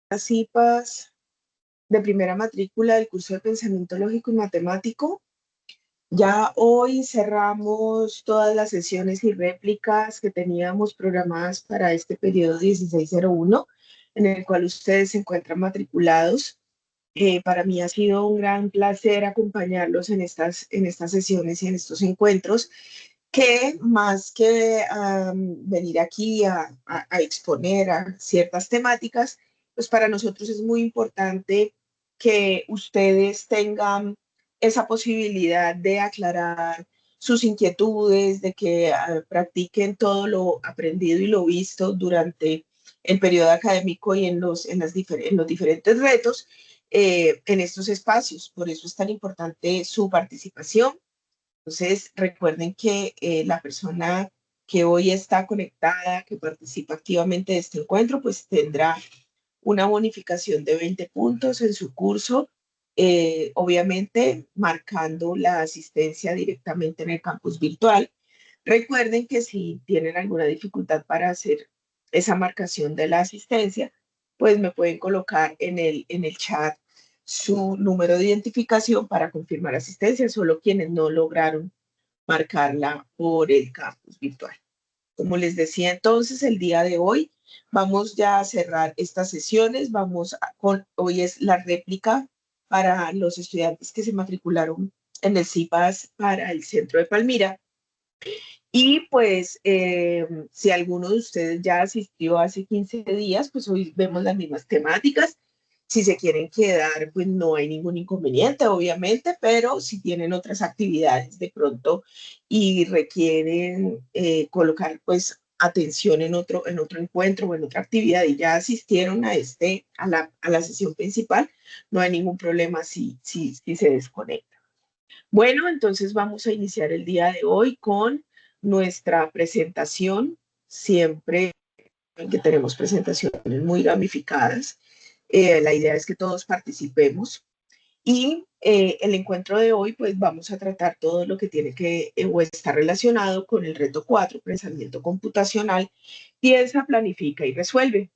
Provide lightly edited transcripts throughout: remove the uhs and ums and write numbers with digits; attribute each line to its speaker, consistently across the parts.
Speaker 1: Las IPAs de primera matrícula del curso de Pensamiento Lógico y Matemático. Ya hoy cerramos todas las sesiones y réplicas que teníamos programadas para este periodo 1601, en el cual ustedes se encuentran matriculados. Para mí ha sido un gran placer acompañarlos en estas sesiones y en estos encuentros, que más que venir aquí a exponer a ciertas temáticas, pues para nosotros es muy importante que ustedes tengan esa posibilidad de aclarar sus inquietudes, de que practiquen todo lo aprendido y lo visto durante el periodo académico y en los diferentes retos en estos espacios. Por eso es tan importante su participación. Entonces, recuerden que la persona que hoy está conectada, que participa activamente de este encuentro, pues tendrá una bonificación de 20 puntos en su curso, obviamente marcando la asistencia directamente en el campus virtual. Recuerden que si tienen alguna dificultad para hacer esa marcación de la asistencia, pues me pueden colocar en el chat su número de identificación para confirmar asistencia, solo quienes no lograron marcarla por el campus virtual. Como les decía entonces, el día de hoy vamos ya a cerrar estas sesiones. Hoy es la réplica para los estudiantes que se matricularon en el CIPAS para el centro de Palmira. Y pues si alguno de ustedes ya asistió hace 15 días, pues hoy vemos las mismas temáticas. Si se quieren quedar, pues no hay ningún inconveniente, obviamente, pero si tienen otras actividades de pronto y requieren colocar pues atención en otro encuentro o en otra actividad y ya asistieron a la sesión principal, no hay ningún problema si se desconectan. Bueno, entonces vamos a iniciar el día de hoy con nuestra presentación. Siempre que tenemos presentaciones muy gamificadas, la idea es que todos participemos. Y el encuentro de hoy, pues vamos a tratar todo lo que tiene que o está relacionado con el reto 4, pensamiento computacional, piensa, planifica y resuelve.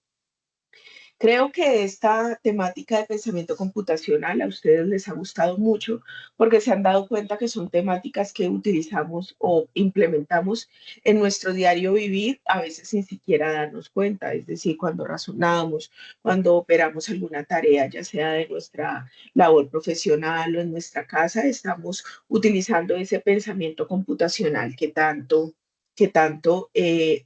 Speaker 1: Creo que esta temática de pensamiento computacional a ustedes les ha gustado mucho porque se han dado cuenta que son temáticas que utilizamos o implementamos en nuestro diario vivir, a veces sin siquiera darnos cuenta, es decir, cuando razonamos, cuando operamos alguna tarea, ya sea de nuestra labor profesional o en nuestra casa, estamos utilizando ese pensamiento computacional que tanto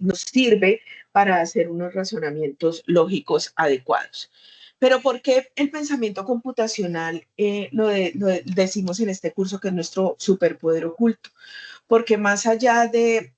Speaker 1: nos sirve para hacer unos razonamientos lógicos adecuados. Pero ¿por qué el pensamiento computacional decimos en este curso que es nuestro superpoder oculto? Porque más allá de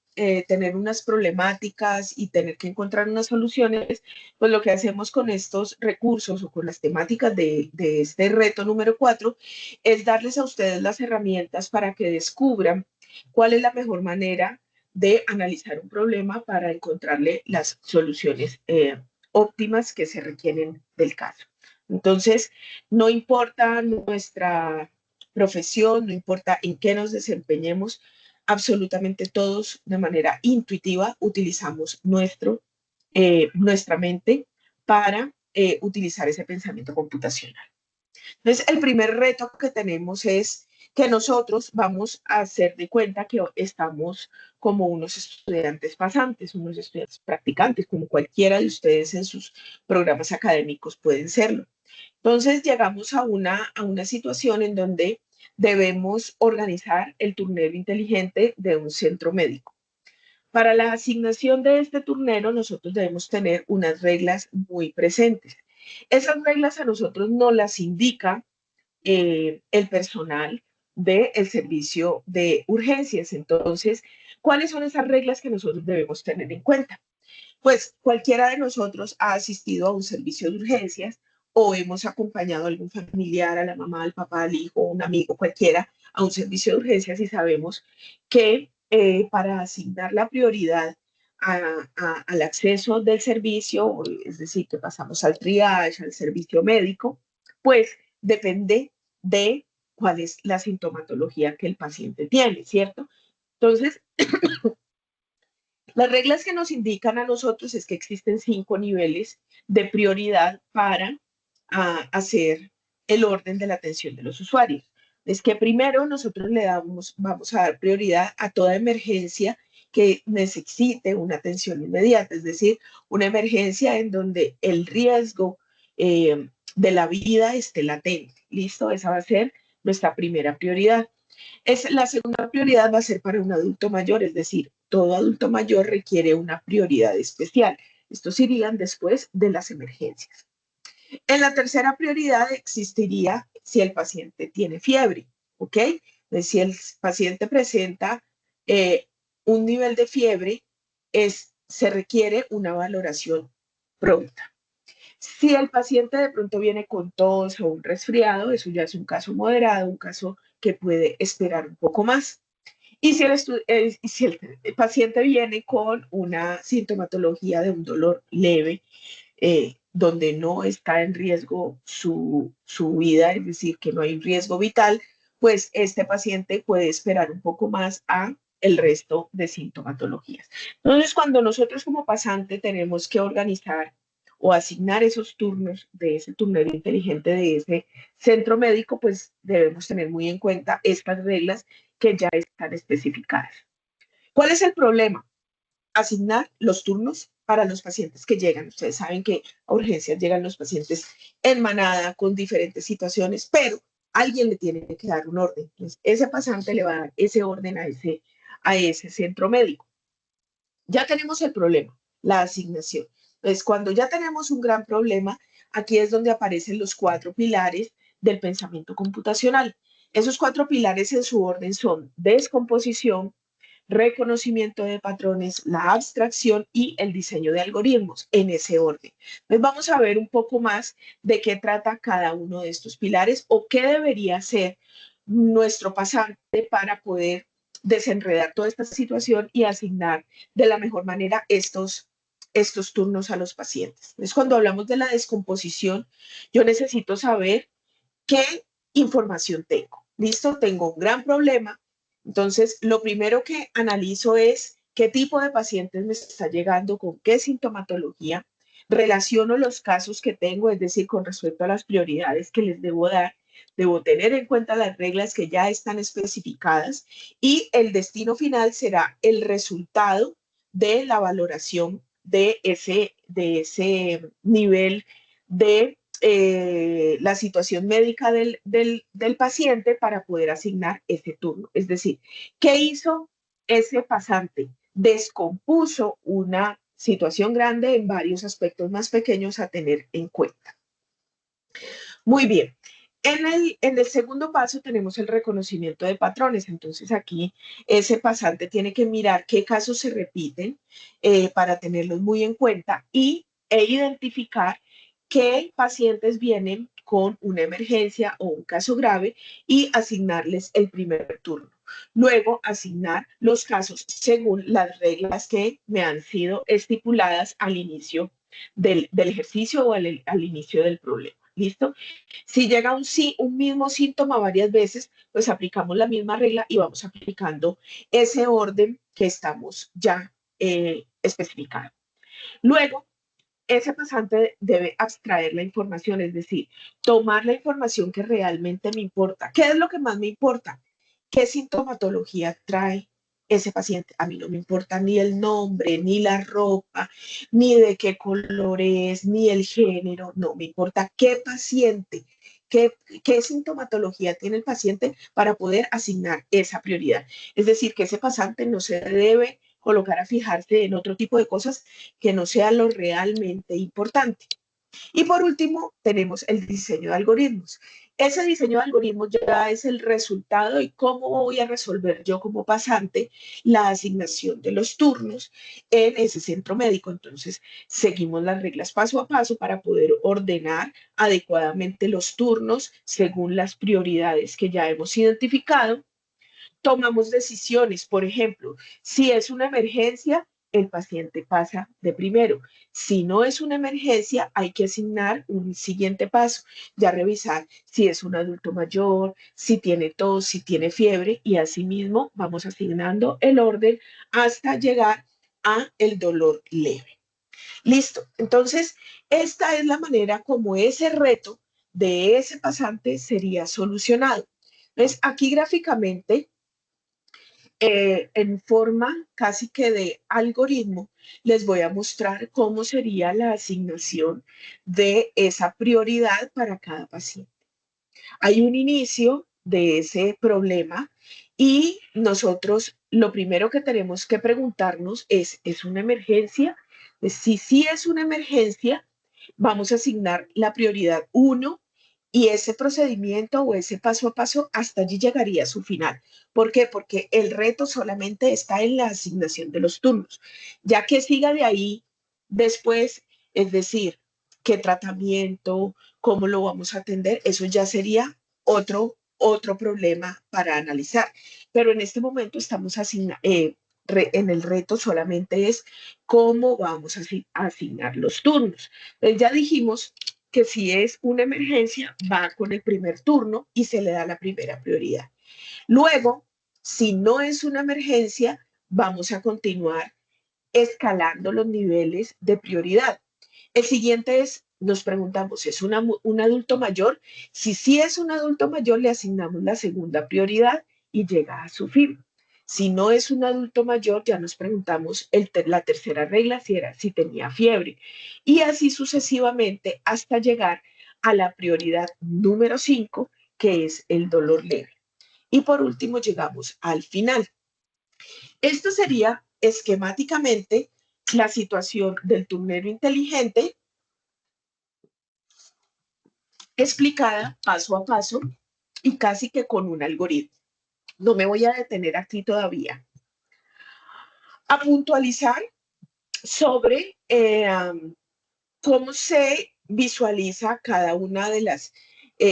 Speaker 1: tener unas problemáticas y tener que encontrar unas soluciones, pues lo que hacemos con estos recursos o con las temáticas de este reto número 4 es darles a ustedes las herramientas para que descubran cuál es la mejor manera de analizar un problema para encontrarle las soluciones óptimas que se requieren del caso. Entonces, no importa nuestra profesión, no importa en qué nos desempeñemos, absolutamente todos de manera intuitiva utilizamos nuestra mente para utilizar ese pensamiento computacional. Entonces, el primer reto que tenemos es que nosotros vamos a hacer de cuenta que estamos como unos estudiantes pasantes, unos estudiantes practicantes, como cualquiera de ustedes en sus programas académicos pueden serlo. Entonces, llegamos a una situación en donde debemos organizar el turnero inteligente de un centro médico. Para la asignación de este turnero, nosotros debemos tener unas reglas muy presentes. Esas reglas a nosotros nos las indica el personal del servicio de urgencias. Entonces, ¿cuáles son esas reglas que nosotros debemos tener en cuenta? Pues cualquiera de nosotros ha asistido a un servicio de urgencias o hemos acompañado a algún familiar, a la mamá, al papá, al hijo, un amigo, cualquiera, a un servicio de urgencias y sabemos que para asignar la prioridad al acceso del servicio, es decir, que pasamos al triage, al servicio médico, pues depende de cuál es la sintomatología que el paciente tiene, ¿cierto? Entonces, Las reglas que nos indican a nosotros es que existen 5 niveles de prioridad para hacer el orden de la atención de los usuarios. Es que primero nosotros vamos a dar prioridad a toda emergencia que necesite una atención inmediata, es decir, una emergencia en donde el riesgo de la vida esté latente. ¿Listo? Esa va a ser nuestra primera prioridad. La segunda prioridad va a ser para un adulto mayor, es decir, todo adulto mayor requiere una prioridad especial. Estos irían después de las emergencias. En la tercera prioridad existiría si el paciente tiene fiebre, ¿ok? Entonces, si el paciente presenta un nivel de fiebre, se requiere una valoración pronta. Si el paciente de pronto viene con tos o un resfriado, eso ya es un caso moderado, un caso que puede esperar un poco más. Y si el paciente viene con una sintomatología de un dolor leve, donde no está en riesgo su vida, es decir, que no hay riesgo vital, pues este paciente puede esperar un poco más a el resto de sintomatologías. Entonces, cuando nosotros como pasante tenemos que organizar o asignar esos turnos de ese turnero inteligente de ese centro médico, pues debemos tener muy en cuenta estas reglas que ya están especificadas. ¿Cuál es el problema? Asignar los turnos para los pacientes que llegan. Ustedes saben que a urgencias llegan los pacientes en manada con diferentes situaciones, pero alguien le tiene que dar un orden. Entonces, ese pasante le va a dar ese orden a ese centro médico. Ya tenemos el problema, la asignación. Entonces, cuando ya tenemos un gran problema, aquí es donde aparecen los 4 pilares del pensamiento computacional. Esos 4 pilares en su orden son descomposición, reconocimiento de patrones, la abstracción y el diseño de algoritmos, en ese orden. Entonces vamos a ver un poco más de qué trata cada uno de estos pilares o qué debería ser nuestro pasante para poder desenredar toda esta situación y asignar de la mejor manera estos turnos a los pacientes. Entonces, cuando hablamos de la descomposición, yo necesito saber qué información tengo. ¿Listo? Tengo un gran problema. Entonces, lo primero que analizo es qué tipo de pacientes me está llegando, con qué sintomatología, relaciono los casos que tengo, es decir, con respecto a las prioridades que les debo dar, debo tener en cuenta las reglas que ya están especificadas y el destino final será el resultado de la valoración de ese nivel de la situación médica del paciente para poder asignar ese turno. Es decir, ¿qué hizo ese pasante? Descompuso una situación grande en varios aspectos más pequeños a tener en cuenta. Muy bien. En el segundo paso tenemos el reconocimiento de patrones. Entonces aquí ese pasante tiene que mirar qué casos se repiten para tenerlos muy en cuenta e identificar qué pacientes vienen con una emergencia o un caso grave y asignarles el primer turno. Luego, asignar los casos según las reglas que me han sido estipuladas al inicio del ejercicio o al inicio del problema. ¿Listo? Si llega un mismo síntoma varias veces, pues aplicamos la misma regla y vamos aplicando ese orden que estamos ya especificando. Luego, ese pasante debe abstraer la información, es decir, tomar la información que realmente me importa. ¿Qué es lo que más me importa? ¿Qué sintomatología trae ese paciente? A mí no me importa ni el nombre, ni la ropa, ni de qué color es, ni el género. No, me importa qué paciente, qué sintomatología tiene el paciente para poder asignar esa prioridad. Es decir, que ese pasante no se debe colocar a fijarse en otro tipo de cosas que no sea lo realmente importante. Y por último, tenemos el diseño de algoritmos. Ese diseño de algoritmos ya es el resultado y cómo voy a resolver yo como pasante la asignación de los turnos en ese centro médico. Entonces, seguimos las reglas paso a paso para poder ordenar adecuadamente los turnos según las prioridades que ya hemos identificado. Tomamos decisiones, por ejemplo, si es una emergencia, el paciente pasa de primero. Si no es una emergencia, hay que asignar un siguiente paso, ya revisar si es un adulto mayor, si tiene tos, si tiene fiebre y asimismo vamos asignando el orden hasta llegar a el dolor leve. Listo. Entonces, esta es la manera como ese reto de ese pasante sería solucionado. Entonces, aquí gráficamente, en forma casi que de algoritmo, les voy a mostrar cómo sería la asignación de esa prioridad para cada paciente. Hay un inicio de ese problema y nosotros lo primero que tenemos que preguntarnos ¿es una emergencia? Si sí es una emergencia, vamos a asignar la prioridad 1 y ese procedimiento o ese paso a paso hasta allí llegaría a su final. ¿Por qué? Porque el reto solamente está en la asignación de los turnos. Ya que siga de ahí después, es decir, qué tratamiento, cómo lo vamos a atender, eso ya sería otro problema para analizar. Pero en este momento estamos en el reto solamente es cómo vamos a asignar los turnos. Entonces ya dijimos que si es una emergencia, va con el primer turno y se le da la primera prioridad. Luego, si no es una emergencia, vamos a continuar escalando los niveles de prioridad. El siguiente es, nos preguntamos, ¿es un adulto mayor? Si sí es un adulto mayor, le asignamos la segunda prioridad y llega a su fin. Si no es un adulto mayor, ya nos preguntamos la tercera regla, si tenía fiebre. Y así sucesivamente hasta llegar a la prioridad número 5, que es el dolor leve. Y por último, llegamos al final. Esto sería esquemáticamente la situación del turnero inteligente explicada paso a paso y casi que con un algoritmo. No me voy a detener aquí todavía. A puntualizar sobre cómo se visualiza cada una de las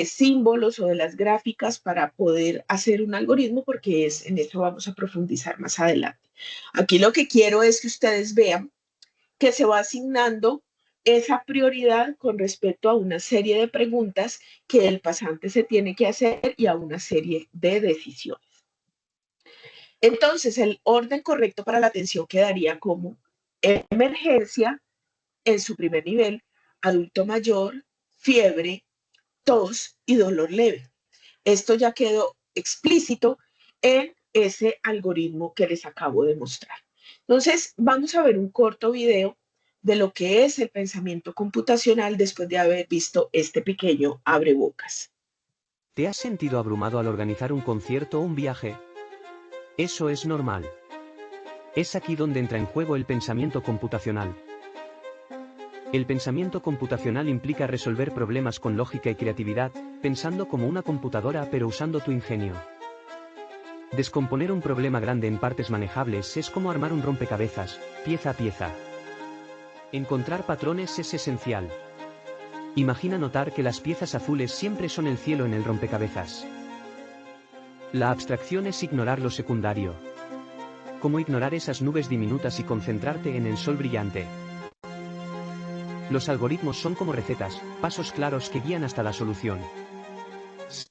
Speaker 1: símbolos o de las gráficas para poder hacer un algoritmo, porque en esto vamos a profundizar más adelante. Aquí lo que quiero es que ustedes vean que se va asignando esa prioridad con respecto a una serie de preguntas que el pasante se tiene que hacer y a una serie de decisiones. Entonces, el orden correcto para la atención quedaría como emergencia en su primer nivel, adulto mayor, fiebre, tos y dolor leve. Esto ya quedó explícito en ese algoritmo que les acabo de mostrar. Entonces, vamos a ver un corto video de lo que es el pensamiento computacional después de haber visto este pequeño abrebocas.
Speaker 2: ¿Te has sentido abrumado al organizar un concierto o un viaje? Eso es normal. Es aquí donde entra en juego el pensamiento computacional. El pensamiento computacional implica resolver problemas con lógica y creatividad, pensando como una computadora pero usando tu ingenio. Descomponer un problema grande en partes manejables es como armar un rompecabezas, pieza a pieza. Encontrar patrones es esencial. Imagina notar que las piezas azules siempre son el cielo en el rompecabezas. La abstracción es ignorar lo secundario. Como ignorar esas nubes diminutas y concentrarte en el sol brillante. Los algoritmos son como recetas, pasos claros que guían hasta la solución.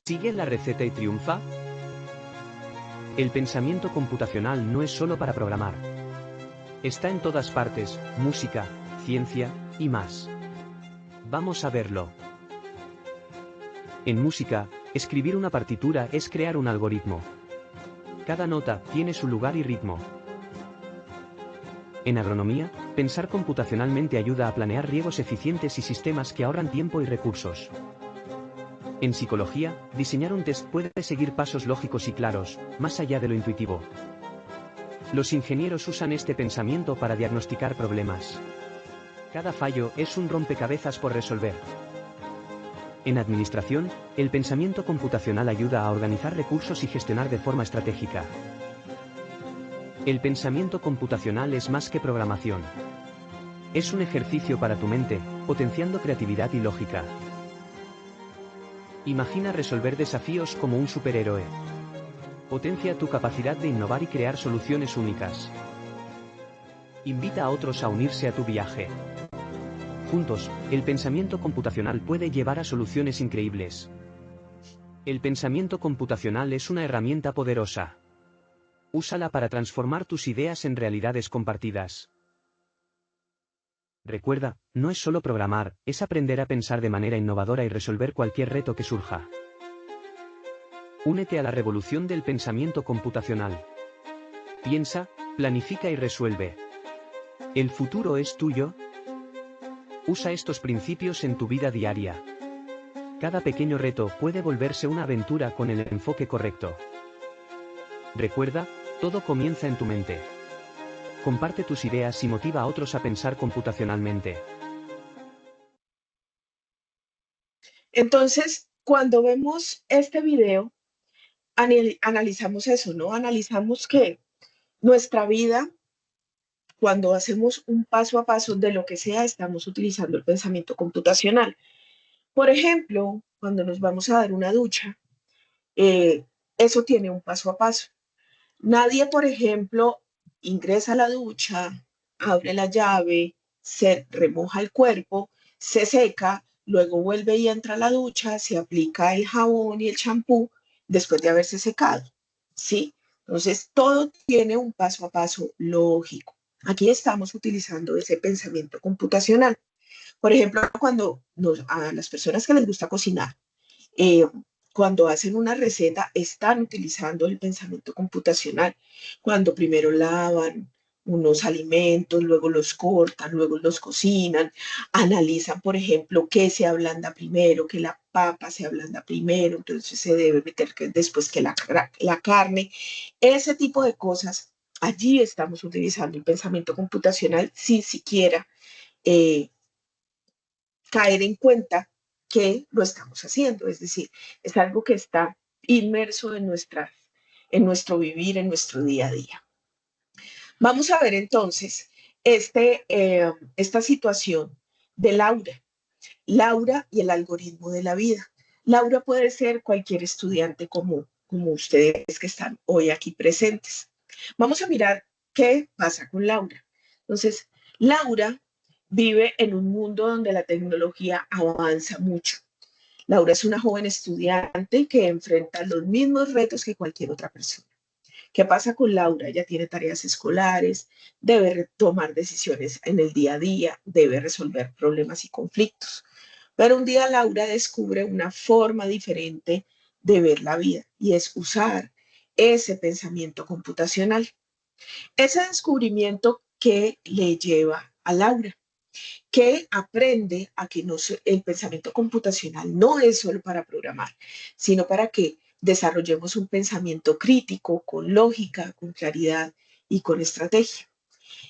Speaker 2: ¿Sigue la receta y triunfa? El pensamiento computacional no es solo para programar. Está en todas partes, música, ciencia, y más. Vamos a verlo. En música, escribir una partitura es crear un algoritmo. Cada nota tiene su lugar y ritmo. En agronomía, pensar computacionalmente ayuda a planear riegos eficientes y sistemas que ahorran tiempo y recursos. En psicología, diseñar un test puede seguir pasos lógicos y claros, más allá de lo intuitivo. Los ingenieros usan este pensamiento para diagnosticar problemas. Cada fallo es un rompecabezas por resolver. En administración, el pensamiento computacional ayuda a organizar recursos y gestionar de forma estratégica. El pensamiento computacional es más que programación. Es un ejercicio para tu mente, potenciando creatividad y lógica. Imagina resolver desafíos como un superhéroe. Potencia tu capacidad de innovar y crear soluciones únicas. Invita a otros a unirse a tu viaje. Juntos, el pensamiento computacional puede llevar a soluciones increíbles. El pensamiento computacional es una herramienta poderosa. Úsala para transformar tus ideas en realidades compartidas. Recuerda, no es solo programar, es aprender a pensar de manera innovadora y resolver cualquier reto que surja. Únete a la revolución del pensamiento computacional. Piensa, planifica y resuelve. ¿El futuro es tuyo? Usa estos principios en tu vida diaria. Cada pequeño reto puede volverse una aventura con el enfoque correcto. Recuerda, todo comienza en tu mente. Comparte tus ideas y motiva a otros a pensar computacionalmente.
Speaker 1: Entonces, cuando vemos este video, analizamos eso, ¿no? Analizamos que nuestra vida, cuando hacemos un paso a paso de lo que sea, estamos utilizando el pensamiento computacional. Por ejemplo, cuando nos vamos a dar una ducha, eh, eso tiene un paso a paso. Nadie, por ejemplo, ingresa a la ducha, abre la llave, se remoja el cuerpo, se seca, luego vuelve y entra a la ducha, se aplica el jabón y el champú después de haberse secado, ¿sí? Entonces, todo tiene un paso a paso lógico. Aquí estamos utilizando ese pensamiento computacional. Por ejemplo, a las personas que les gusta cocinar, eh, cuando hacen una receta, están utilizando el pensamiento computacional. Cuando primero lavan unos alimentos, luego los cortan, luego los cocinan, analizan, por ejemplo, qué se ablanda primero, que la papa se ablanda primero, entonces se debe meter después que la carne, ese tipo de cosas. Allí estamos utilizando el pensamiento computacional sin siquiera eh, caer en cuenta que lo estamos haciendo, es decir, es algo que está inmerso en nuestro vivir, en nuestro día a día. Vamos a ver entonces esta situación de Laura. Laura y el algoritmo de la vida. Laura puede ser cualquier estudiante como ustedes que están hoy aquí presentes. Vamos a mirar qué pasa con Laura. Entonces, Laura vive en un mundo donde la tecnología avanza mucho. Laura es una joven estudiante que enfrenta los mismos retos que cualquier otra persona. ¿Qué pasa con Laura? Ella tiene tareas escolares, debe tomar decisiones en el día a día, debe resolver problemas y conflictos. Pero un día Laura descubre una forma diferente de ver la vida y es usar ese pensamiento computacional. Ese descubrimiento que le lleva a Laura, que aprende a que el pensamiento computacional no es solo para programar, sino para que desarrollemos un pensamiento crítico, con lógica, con claridad y con estrategia.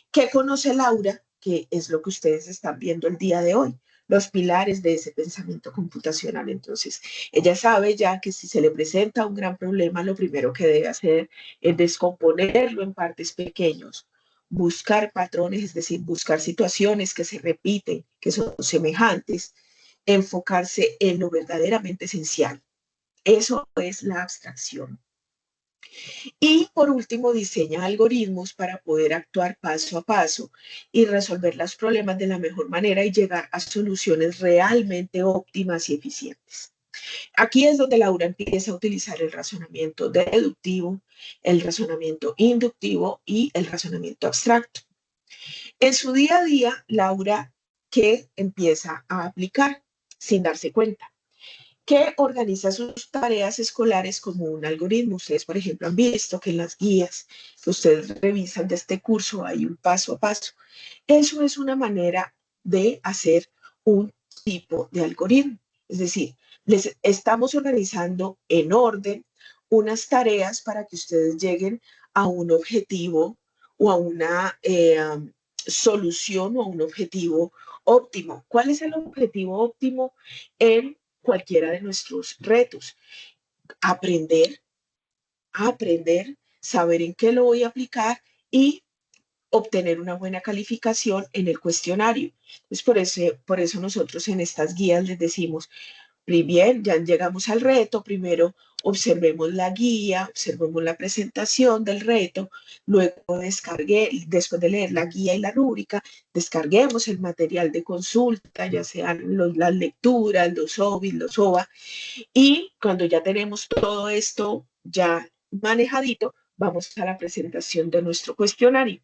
Speaker 1: ¿Qué conoce Laura? Que es lo que ustedes están viendo el día de hoy, los pilares de ese pensamiento computacional. Entonces, ella sabe ya que si se le presenta un gran problema, lo primero que debe hacer es descomponerlo en partes pequeños, buscar patrones, es decir, buscar situaciones que se repiten, que son semejantes, enfocarse en lo verdaderamente esencial. Eso es la abstracción. Y por último, diseña algoritmos para poder actuar paso a paso y resolver los problemas de la mejor manera y llegar a soluciones realmente óptimas y eficientes. Aquí es donde Laura empieza a utilizar el razonamiento deductivo, el razonamiento inductivo y el razonamiento abstracto. En su día a día, Laura, ¿qué empieza a aplicar sin darse cuenta? Que organiza sus tareas escolares como un algoritmo. Ustedes, por ejemplo, han visto que en las guías que ustedes revisan de este curso hay un paso a paso. Eso es una manera de hacer un tipo de algoritmo. Es decir, les estamos organizando en orden unas tareas para que ustedes lleguen a un objetivo o a una solución o a un objetivo óptimo. ¿Cuál es el objetivo óptimo en cualquiera de nuestros retos? Aprender, aprender, saber en qué lo voy a aplicar y obtener una buena calificación en el cuestionario. Entonces, por eso nosotros en estas guías les decimos, bien, ya llegamos al reto, primero observemos la guía, observemos la presentación del reto, luego después de leer la guía y la rúbrica, descarguemos el material de consulta, ya sean las lecturas, los OBIs, los OVA, y cuando ya tenemos todo esto ya manejadito, vamos a la presentación de nuestro cuestionario.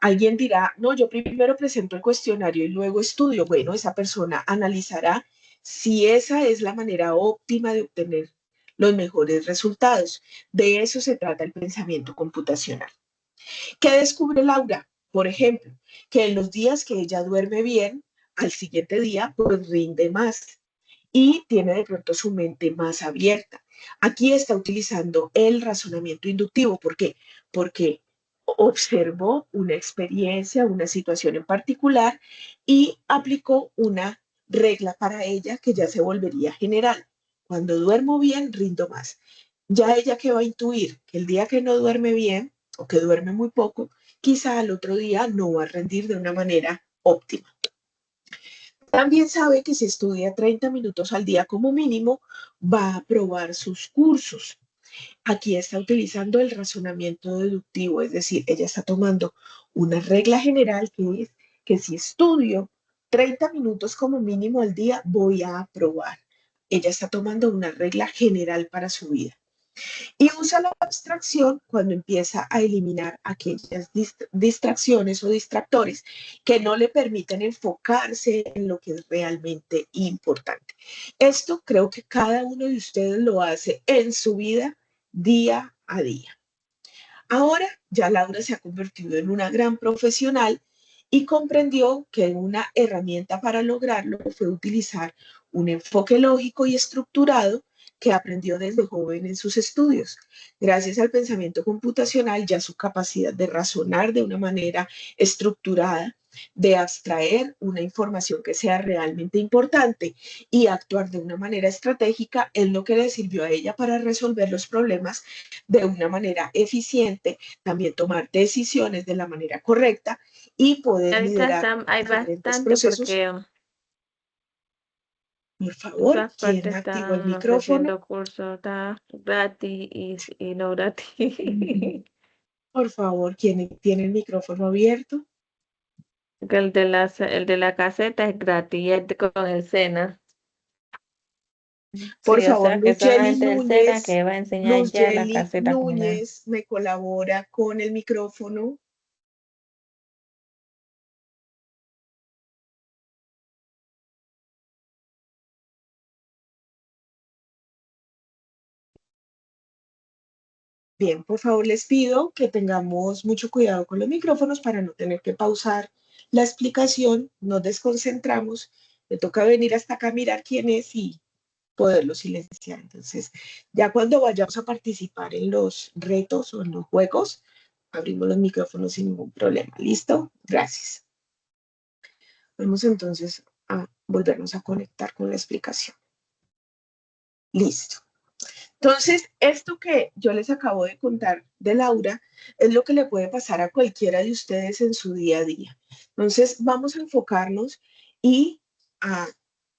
Speaker 1: Alguien dirá, no, yo primero presento el cuestionario y luego estudio. Bueno, esa persona analizará si esa es la manera óptima de obtener los mejores resultados. De eso se trata el pensamiento computacional. ¿Qué descubre Laura? Por ejemplo, que en los días que ella duerme bien, al siguiente día pues rinde más y tiene de pronto su mente más abierta. Aquí está utilizando el razonamiento inductivo. ¿Por qué? Porque observó una experiencia, una situación en particular y aplicó una regla para ella que ya se volvería general. Cuando duermo bien, rindo más. Ya ella que va a intuir que el día que no duerme bien o que duerme muy poco, quizá al otro día no va a rendir de una manera óptima. También sabe que si estudia 30 minutos al día como mínimo, va a aprobar sus cursos. Aquí está utilizando el razonamiento deductivo, es decir, ella está tomando una regla general que es que si estudio 30 minutos como mínimo al día, voy a aprobar. Ella está tomando una regla general para su vida. Y usa la abstracción cuando empieza a eliminar aquellas distracciones o distractores que no le permiten enfocarse en lo que es realmente importante. Esto creo que cada uno de ustedes lo hace en su vida día a día. Ahora ya Laura se ha convertido en una gran profesional y comprendió que una herramienta para lograrlo fue utilizar un enfoque lógico y estructurado que aprendió desde joven en sus estudios. Gracias al pensamiento computacional, ya su capacidad de razonar de una manera estructurada, de abstraer una información que sea realmente importante y actuar de una manera estratégica es lo que le sirvió a ella para resolver los problemas de una manera eficiente, también tomar decisiones de la manera correcta y poder
Speaker 3: Ahorita
Speaker 1: liderar
Speaker 3: hay
Speaker 1: diferentes
Speaker 3: bastante
Speaker 1: procesos.
Speaker 3: porque
Speaker 1: Por
Speaker 3: en
Speaker 1: favor,
Speaker 3: todas
Speaker 1: ¿quién
Speaker 3: partes
Speaker 1: activó el
Speaker 3: están
Speaker 1: micrófono?
Speaker 3: ofreciendo cursos, está gratis y no gratis.
Speaker 1: Por favor, ¿quién tiene el micrófono abierto?
Speaker 3: Que el de la caseta es gratis y es con el SENA.
Speaker 1: Por
Speaker 3: Sí, o
Speaker 1: favor,
Speaker 3: sea que son la
Speaker 1: Lucheli
Speaker 3: gente del SENA
Speaker 1: Núñez,
Speaker 3: que va a enseñar ya la
Speaker 1: Lucheli
Speaker 3: caseta comunal.
Speaker 1: Núñez me colabora con el micrófono. Bien, por favor, les pido que tengamos mucho cuidado con los micrófonos para no tener que pausar la explicación, nos desconcentramos, me toca venir hasta acá a mirar quién es y poderlo silenciar. Entonces, ya cuando vayamos a participar en los retos o en los juegos, abrimos los micrófonos sin ningún problema. ¿Listo? Gracias. Vamos entonces a volvernos a conectar con la explicación. Listo. Entonces, esto que yo les acabo de contar de Laura es lo que le puede pasar a cualquiera de ustedes en su día a día. Entonces, vamos a enfocarnos y a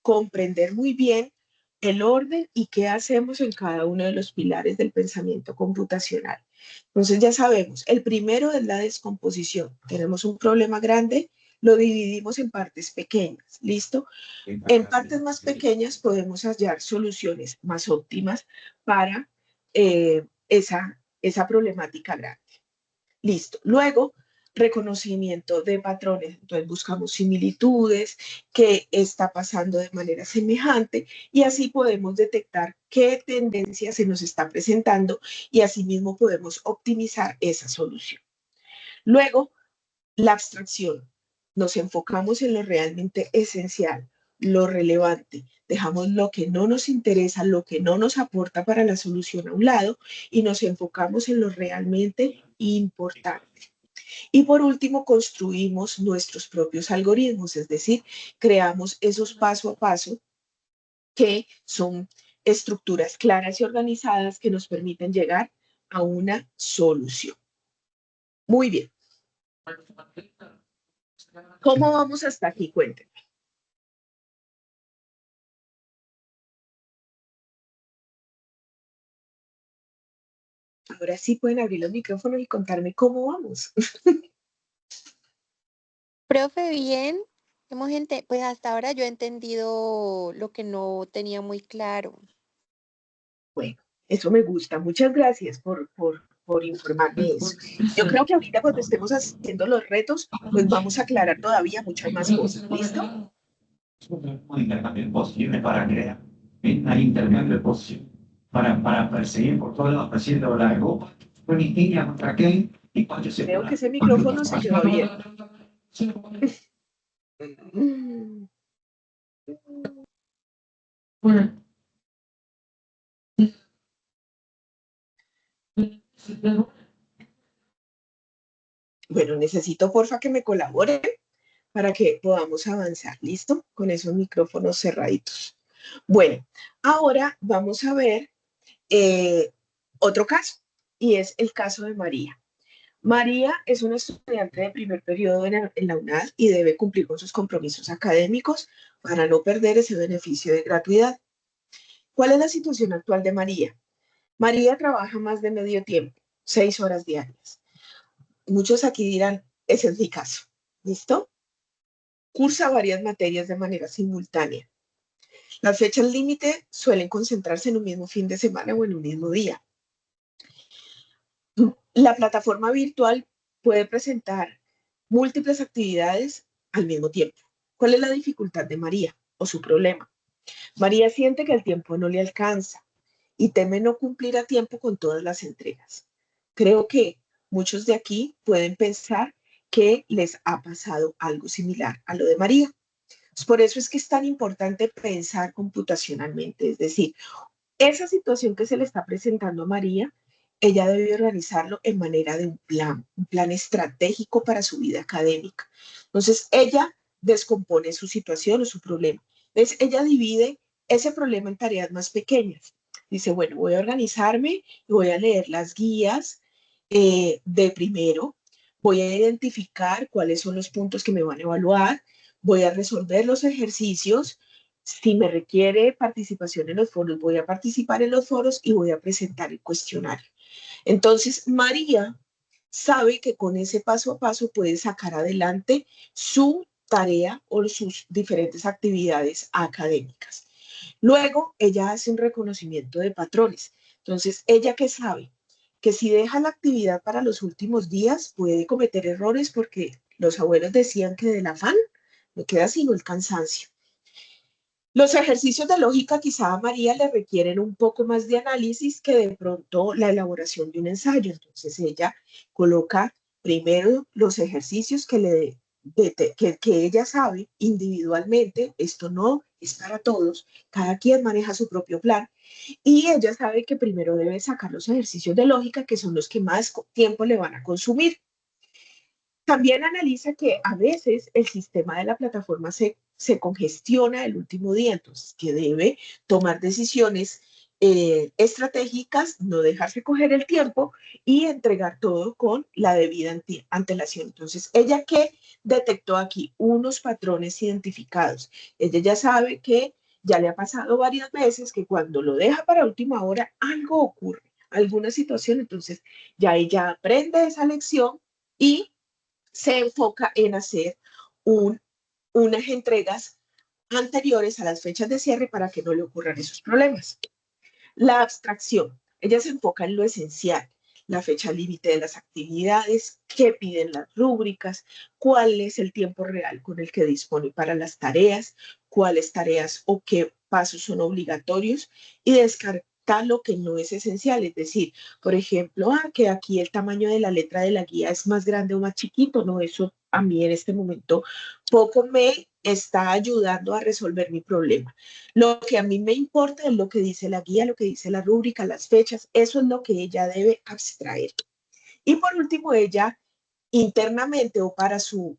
Speaker 1: comprender muy bien el orden y qué hacemos en cada uno de los pilares del pensamiento computacional. Entonces, ya sabemos, el primero es la descomposición. Tenemos un problema grande, lo dividimos en partes pequeñas, ¿listo? En partes más pequeñas podemos hallar soluciones más óptimas para esa problemática grande. Listo. Luego, reconocimiento de patrones. Entonces buscamos similitudes, qué está pasando de manera semejante y así podemos detectar qué tendencia se nos está presentando y asimismo podemos optimizar esa solución. Luego, la abstracción. Nos enfocamos en lo realmente esencial, lo relevante. Dejamos lo que no nos interesa, lo que no nos aporta para la solución a un lado y nos enfocamos en lo realmente importante. Y por último, construimos nuestros propios algoritmos, es decir, creamos esos paso a paso que son estructuras claras y organizadas que nos permiten llegar a una solución. Muy bien. ¿Cómo vamos hasta aquí? Cuéntenme. Ahora sí pueden abrir los micrófonos y contarme cómo vamos.
Speaker 4: Profe, bien. Pues hasta ahora yo he entendido lo que no tenía muy claro.
Speaker 1: Bueno, eso me gusta. Muchas gracias por por informarme de eso. Yo creo que ahorita cuando estemos haciendo los retos, pues vamos a aclarar todavía muchas más cosas. ¿Listo?
Speaker 5: Un intercambio posible para crear. Hay intercambio posible para perseguir por todos lados, persiguiendo la Europa, con India contra Kane y cuando se
Speaker 1: Creo que ese micrófono se quedó abierto. Bueno, necesito porfa que me colaboren para que podamos avanzar. ¿Listo? Con esos micrófonos cerraditos. Bueno, ahora vamos a ver otro caso, y es el caso de María. María es una estudiante de primer periodo en la UNAD y debe cumplir con sus compromisos académicos para no perder ese beneficio de gratuidad. ¿Cuál es la situación actual de María? María trabaja más de medio tiempo, 6 horas diarias. Muchos aquí dirán, ese es mi caso. ¿Listo? Cursa varias materias de manera simultánea. Las fechas límite suelen concentrarse en un mismo fin de semana o en un mismo día. La plataforma virtual puede presentar múltiples actividades al mismo tiempo. ¿Cuál es la dificultad de María o su problema? María siente que el tiempo no le alcanza y teme no cumplir a tiempo con todas las entregas. Creo que muchos de aquí pueden pensar que les ha pasado algo similar a lo de María. Por eso es que es tan importante pensar computacionalmente, es decir, esa situación que se le está presentando a María, ella debe organizarlo en manera de un plan estratégico para su vida académica. Entonces, ella descompone su situación o su problema. Entonces, ella divide ese problema en tareas más pequeñas. Dice, bueno, voy a organizarme y voy a leer las guías de primero, voy a identificar cuáles son los puntos que me van a evaluar, voy a resolver los ejercicios. Si me requiere participación en los foros, voy a participar en los foros y voy a presentar el cuestionario. Entonces, María sabe que con ese paso a paso puede sacar adelante su tarea o sus diferentes actividades académicas. Luego, ella hace un reconocimiento de patrones. Entonces, ¿ella qué sabe? Que si deja la actividad para los últimos días, puede cometer errores porque los abuelos decían que del afán no queda sino el cansancio. Los ejercicios de lógica quizá a María le requieren un poco más de análisis que de pronto la elaboración de un ensayo. Entonces ella coloca primero los ejercicios que ella sabe individualmente. Esto no es para todos. Cada quien maneja su propio plan. Y ella sabe que primero debe sacar los ejercicios de lógica, que son los que más tiempo le van a consumir. También analiza que a veces el sistema de la plataforma se congestiona el último día, entonces que debe tomar decisiones estratégicas, no dejarse coger el tiempo y entregar todo con la debida antelación. Entonces, ella que detectó aquí unos patrones identificados, ella ya sabe que ya le ha pasado varias veces que cuando lo deja para última hora, algo ocurre, alguna situación, entonces ya ella aprende esa lección y se enfoca en hacer unas entregas anteriores a las fechas de cierre para que no le ocurran esos problemas. La abstracción, ella se enfoca en lo esencial, la fecha límite de las actividades, qué piden las rúbricas, cuál es el tiempo real con el que dispone para las tareas, cuáles tareas o qué pasos son obligatorios y descartar lo que no es esencial, es decir, por ejemplo, que aquí el tamaño de la letra de la guía es más grande o más chiquito, no, eso a mí en este momento poco me está ayudando a resolver mi problema. Lo que a mí me importa es lo que dice la guía, lo que dice la rúbrica, las fechas, eso es lo que ella debe abstraer. Y por último, ella internamente o para su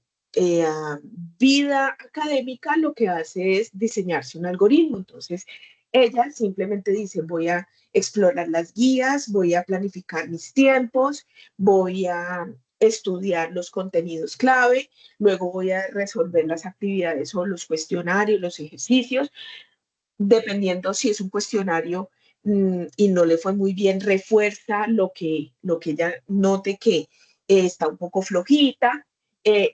Speaker 1: vida académica lo que hace es diseñarse un algoritmo. Entonces, ella simplemente dice, voy a explorar las guías, voy a planificar mis tiempos, voy a estudiar los contenidos clave, luego voy a resolver las actividades o los cuestionarios, los ejercicios, dependiendo si es un cuestionario y no le fue muy bien, refuerza lo que ella note que está un poco flojita,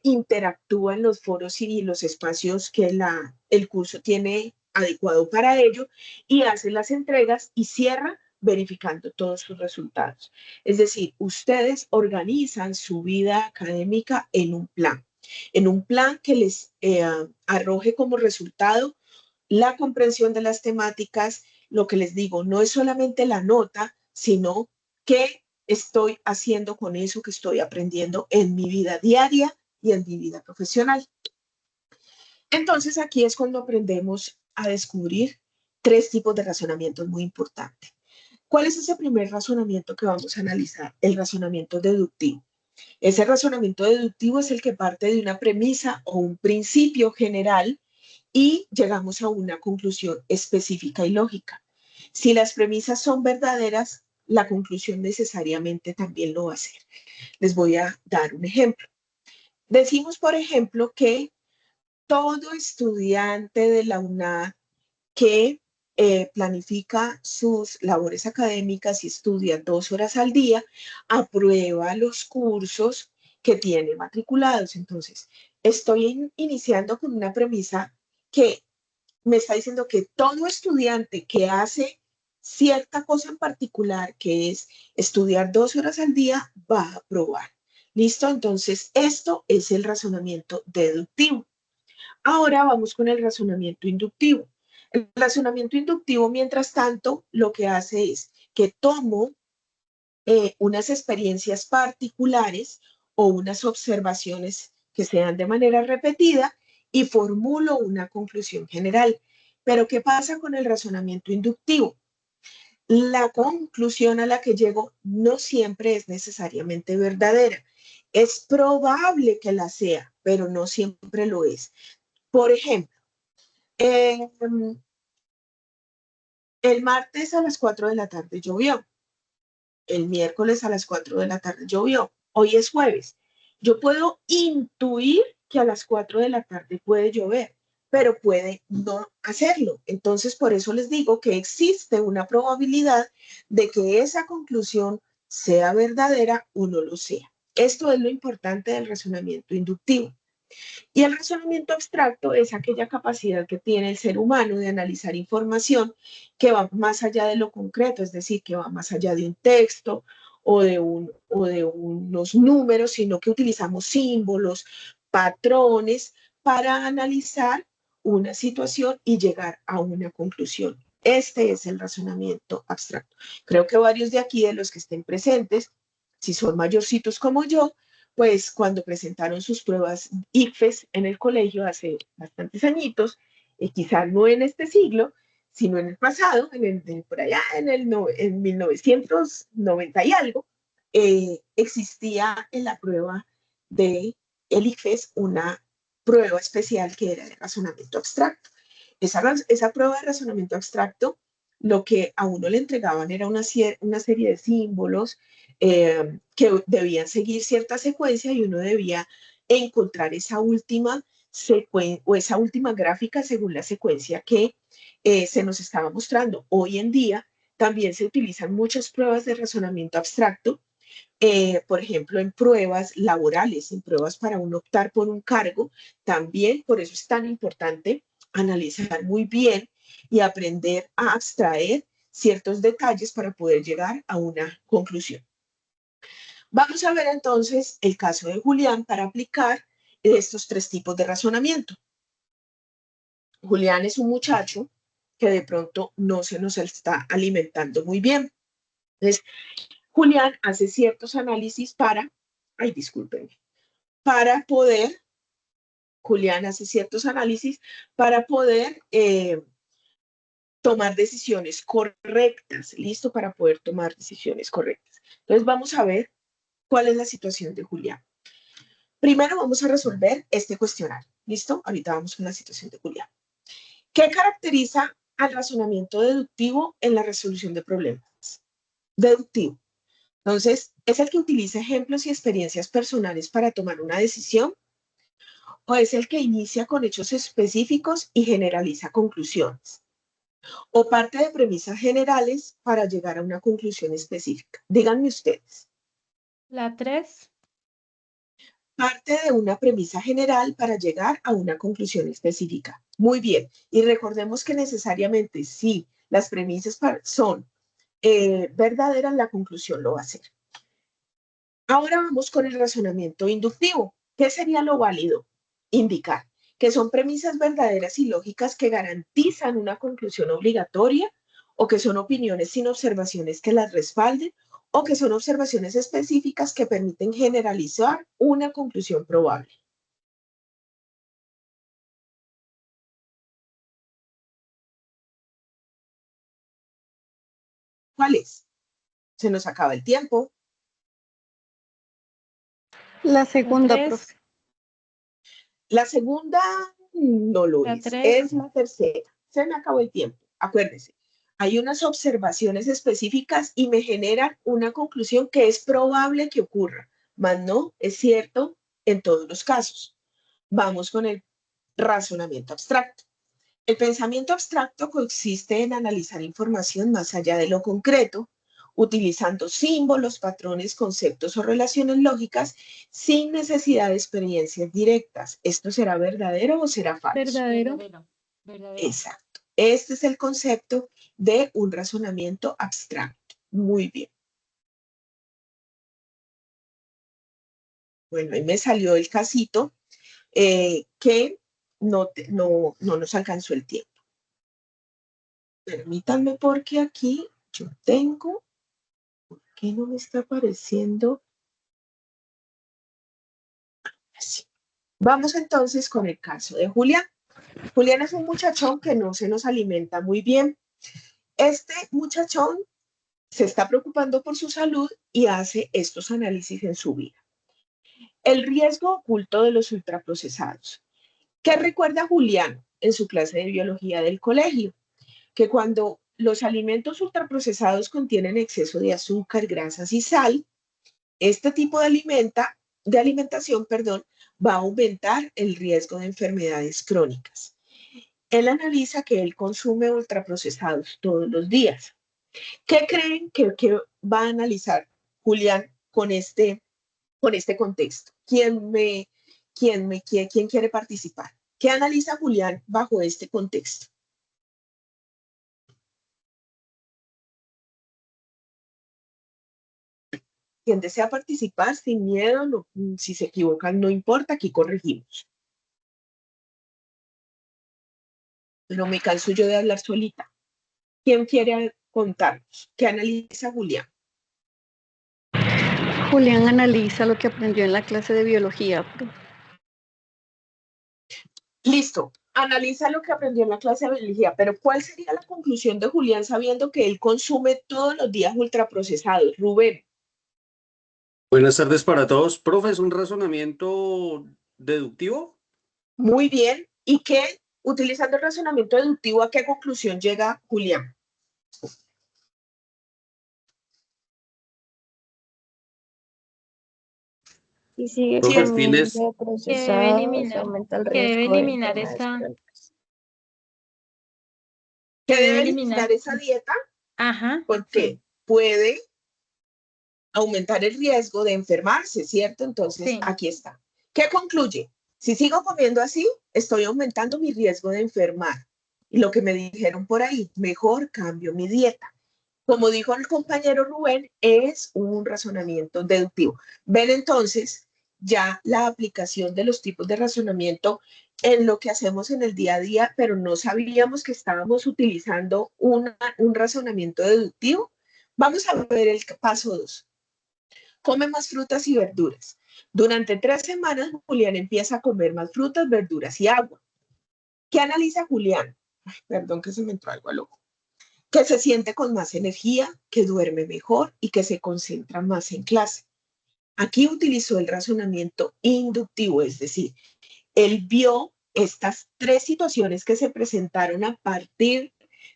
Speaker 1: interactúa en los foros y los espacios que el curso tiene adecuado para ello y hace las entregas y cierra verificando todos sus resultados. Es decir, ustedes organizan su vida académica en un plan que les arroje como resultado la comprensión de las temáticas. Lo que les digo, no es solamente la nota, sino qué estoy haciendo con eso que estoy aprendiendo en mi vida diaria y en mi vida profesional. Entonces aquí es cuando aprendemos a descubrir tres tipos de razonamientos muy importantes. ¿Cuál es ese primer razonamiento que vamos a analizar? El razonamiento deductivo. Ese razonamiento deductivo es el que parte de una premisa o un principio general y llegamos a una conclusión específica y lógica. Si las premisas son verdaderas, la conclusión necesariamente también lo va a ser. Les voy a dar un ejemplo. Decimos, por ejemplo, que todo estudiante de la UNAD que planifica sus labores académicas y estudia 2 horas al día, aprueba los cursos que tiene matriculados. Entonces, estoy iniciando con una premisa que me está diciendo que todo estudiante que hace cierta cosa en particular, que es estudiar 2 horas al día, va a aprobar. ¿Listo? Entonces, esto es el razonamiento deductivo. Ahora vamos con el razonamiento inductivo. El razonamiento inductivo, mientras tanto, lo que hace es que tomo unas experiencias particulares o unas observaciones que se dan de manera repetida y formulo una conclusión general. Pero ¿qué pasa con el razonamiento inductivo? La conclusión a la que llego no siempre es necesariamente verdadera. Es probable que la sea, pero no siempre lo es. Por ejemplo, el martes a las 4 de la tarde llovió. El miércoles a las 4 de la tarde llovió. Hoy es jueves. Yo puedo intuir que a las 4 de la tarde puede llover, pero puede no hacerlo. Entonces, por eso les digo que existe una probabilidad de que esa conclusión sea verdadera o no lo sea. Esto es lo importante del razonamiento inductivo. Y el razonamiento abstracto es aquella capacidad que tiene el ser humano de analizar información que va más allá de lo concreto, es decir, que va más allá de un texto o de unos números, sino que utilizamos símbolos, patrones para analizar una situación y llegar a una conclusión. Este es el razonamiento abstracto. Creo que varios de aquí, de los que estén presentes, si son mayorcitos como yo, pues cuando presentaron sus pruebas ICFES en el colegio hace bastantes añitos, quizás no en este siglo, sino en el pasado, por allá en 1990 y algo, existía en la prueba de el ICFES una prueba especial que era de razonamiento abstracto. Esa prueba de razonamiento abstracto, lo que a uno le entregaban era una serie de símbolos que debían seguir cierta secuencia y uno debía encontrar esa última o esa última gráfica según la secuencia que se nos estaba mostrando. Hoy en día también se utilizan muchas pruebas de razonamiento abstracto, por ejemplo, en pruebas laborales, en pruebas para uno optar por un cargo. También por eso es tan importante analizar muy bien y aprender a abstraer ciertos detalles para poder llegar a una conclusión. Vamos a ver entonces el caso de Julián para aplicar estos tres tipos de razonamiento. Julián es un muchacho que de pronto no se nos está alimentando muy bien. Entonces, Julián hace ciertos análisis Julián hace ciertos análisis para poder tomar decisiones correctas, listo, para poder tomar decisiones correctas. Entonces vamos a ver cuál es la situación de Julián. Primero vamos a resolver este cuestionario, listo. Ahorita vamos con la situación de Julián. ¿Qué caracteriza al razonamiento deductivo en la resolución de problemas? Deductivo. Entonces, ¿es el que utiliza ejemplos y experiencias personales para tomar una decisión? ¿O es el que inicia con hechos específicos y generaliza conclusiones? ¿O parte de premisas generales para llegar a una conclusión específica? Díganme ustedes.
Speaker 3: La 3.
Speaker 1: Parte de una premisa general para llegar a una conclusión específica. Muy bien. Y recordemos que necesariamente si las premisas son verdadera, la conclusión lo va a ser. Ahora vamos con el razonamiento inductivo. ¿Qué sería lo válido? Indicar que son premisas verdaderas y lógicas que garantizan una conclusión obligatoria, o que son opiniones sin observaciones que las respalden, o que son observaciones específicas que permiten generalizar una conclusión probable. ¿Cuál es? Se nos acaba el tiempo.
Speaker 6: La segunda,
Speaker 3: Tres.
Speaker 6: profe.
Speaker 1: La segunda no lo
Speaker 3: La
Speaker 1: es,
Speaker 3: tres.
Speaker 1: es la tercera. Se me acabó el tiempo. Acuérdense, hay unas observaciones específicas y me generan una conclusión que es probable que ocurra, mas no es cierto en todos los casos. Vamos con el razonamiento abstracto. El pensamiento abstracto consiste en analizar información más allá de lo concreto, utilizando símbolos, patrones, conceptos o relaciones lógicas sin necesidad de experiencias directas. ¿Esto será verdadero o será falso?
Speaker 6: Verdadero.
Speaker 1: Exacto. Este es el concepto de un razonamiento abstracto. Muy bien. Bueno, ahí me salió el casito que no nos alcanzó el tiempo. Permítanme porque aquí yo tengo, ¿por qué no me está apareciendo? Así. Vamos entonces con el caso de Julián. Julián es un muchachón que no se nos alimenta muy bien. Este muchachón se está preocupando por su salud y hace estos análisis en su vida. El riesgo oculto de los ultraprocesados. ¿Qué recuerda Julián en su clase de biología del colegio? Que cuando los alimentos ultraprocesados contienen exceso de azúcar, grasas y sal, este tipo de alimentación, va a aumentar el riesgo de enfermedades crónicas. Él analiza que él consume ultraprocesados todos los días. ¿Qué creen que va a analizar Julián con este contexto? ¿Quién quiere participar? ¿Qué analiza Julián bajo este contexto? Quien desea participar sin miedo, no, si se equivocan, no importa, aquí corregimos. Pero me canso yo de hablar solita. ¿Quién quiere contarnos? ¿Qué analiza Julián?
Speaker 6: Julián analiza lo que aprendió en la clase de biología, profe.
Speaker 1: Listo, analiza lo que aprendió en la clase de biología, pero ¿cuál sería la conclusión de Julián sabiendo que él consume todos los días ultraprocesados? Rubén.
Speaker 7: Buenas tardes para todos. Profe, ¿es un razonamiento deductivo?
Speaker 1: Muy bien. ¿Y qué, utilizando el razonamiento deductivo, a qué conclusión llega Julián?
Speaker 8: Y sigue
Speaker 7: Profe,
Speaker 8: comiendo procesados, aumenta el
Speaker 3: que debe
Speaker 8: riesgo de
Speaker 3: eliminar
Speaker 8: enfermedades
Speaker 3: esa,
Speaker 8: crónicas.
Speaker 1: ¿Que
Speaker 3: debe
Speaker 1: debe
Speaker 3: eliminar.
Speaker 1: eliminar esa dieta?
Speaker 3: Ajá.
Speaker 1: Porque
Speaker 3: Sí.
Speaker 1: puede aumentar el riesgo de enfermarse, ¿cierto? Entonces,
Speaker 3: Sí.
Speaker 1: aquí está. ¿Qué concluye? Si sigo comiendo así, estoy aumentando mi riesgo de enfermar. Y lo que me dijeron por ahí, mejor cambio mi dieta. Como dijo el compañero Rubén, es un razonamiento deductivo. Ven entonces ya la aplicación de los tipos de razonamiento en lo que hacemos en el día a día, pero no sabíamos que estábamos utilizando un razonamiento deductivo. Vamos a ver el paso 2. Come más frutas y verduras. Durante 3 semanas, Julián empieza a comer más frutas, verduras y agua. ¿Qué analiza Julián? Ay, perdón que se me entró algo al ojo. Que se siente con más energía, que duerme mejor y que se concentra más en clase. Aquí utilizó el razonamiento inductivo, es decir, él vio estas 3 situaciones que se presentaron a partir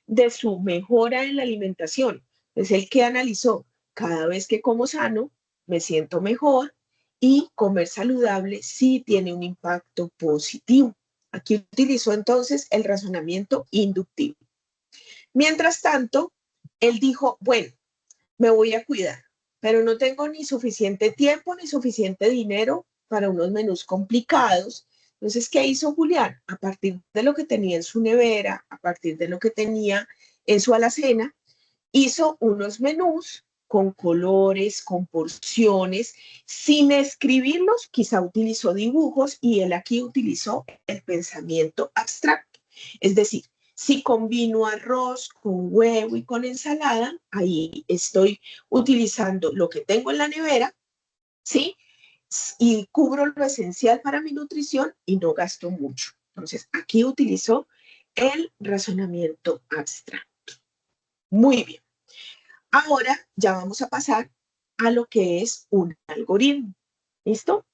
Speaker 1: de su mejora en la alimentación. Es el que analizó, cada vez que como sano, me siento mejor y comer saludable sí tiene un impacto positivo. Aquí utilizó entonces el razonamiento inductivo. Mientras tanto, él dijo, bueno, me voy a cuidar, pero no tengo ni suficiente tiempo ni suficiente dinero para unos menús complicados. Entonces, ¿qué hizo Julián? A partir de lo que tenía en su nevera, a partir de lo que tenía en su alacena, hizo unos menús con colores, con porciones, sin escribirlos, quizá utilizó dibujos y él aquí utilizó el pensamiento abstracto. Es decir, si combino arroz con huevo y con ensalada, ahí estoy utilizando lo que tengo en la nevera, ¿sí? Y cubro lo esencial para mi nutrición y no gasto mucho. Entonces, aquí utilizó el razonamiento abstracto. Muy bien. Ahora ya vamos a pasar a lo que es un algoritmo. ¿Listo?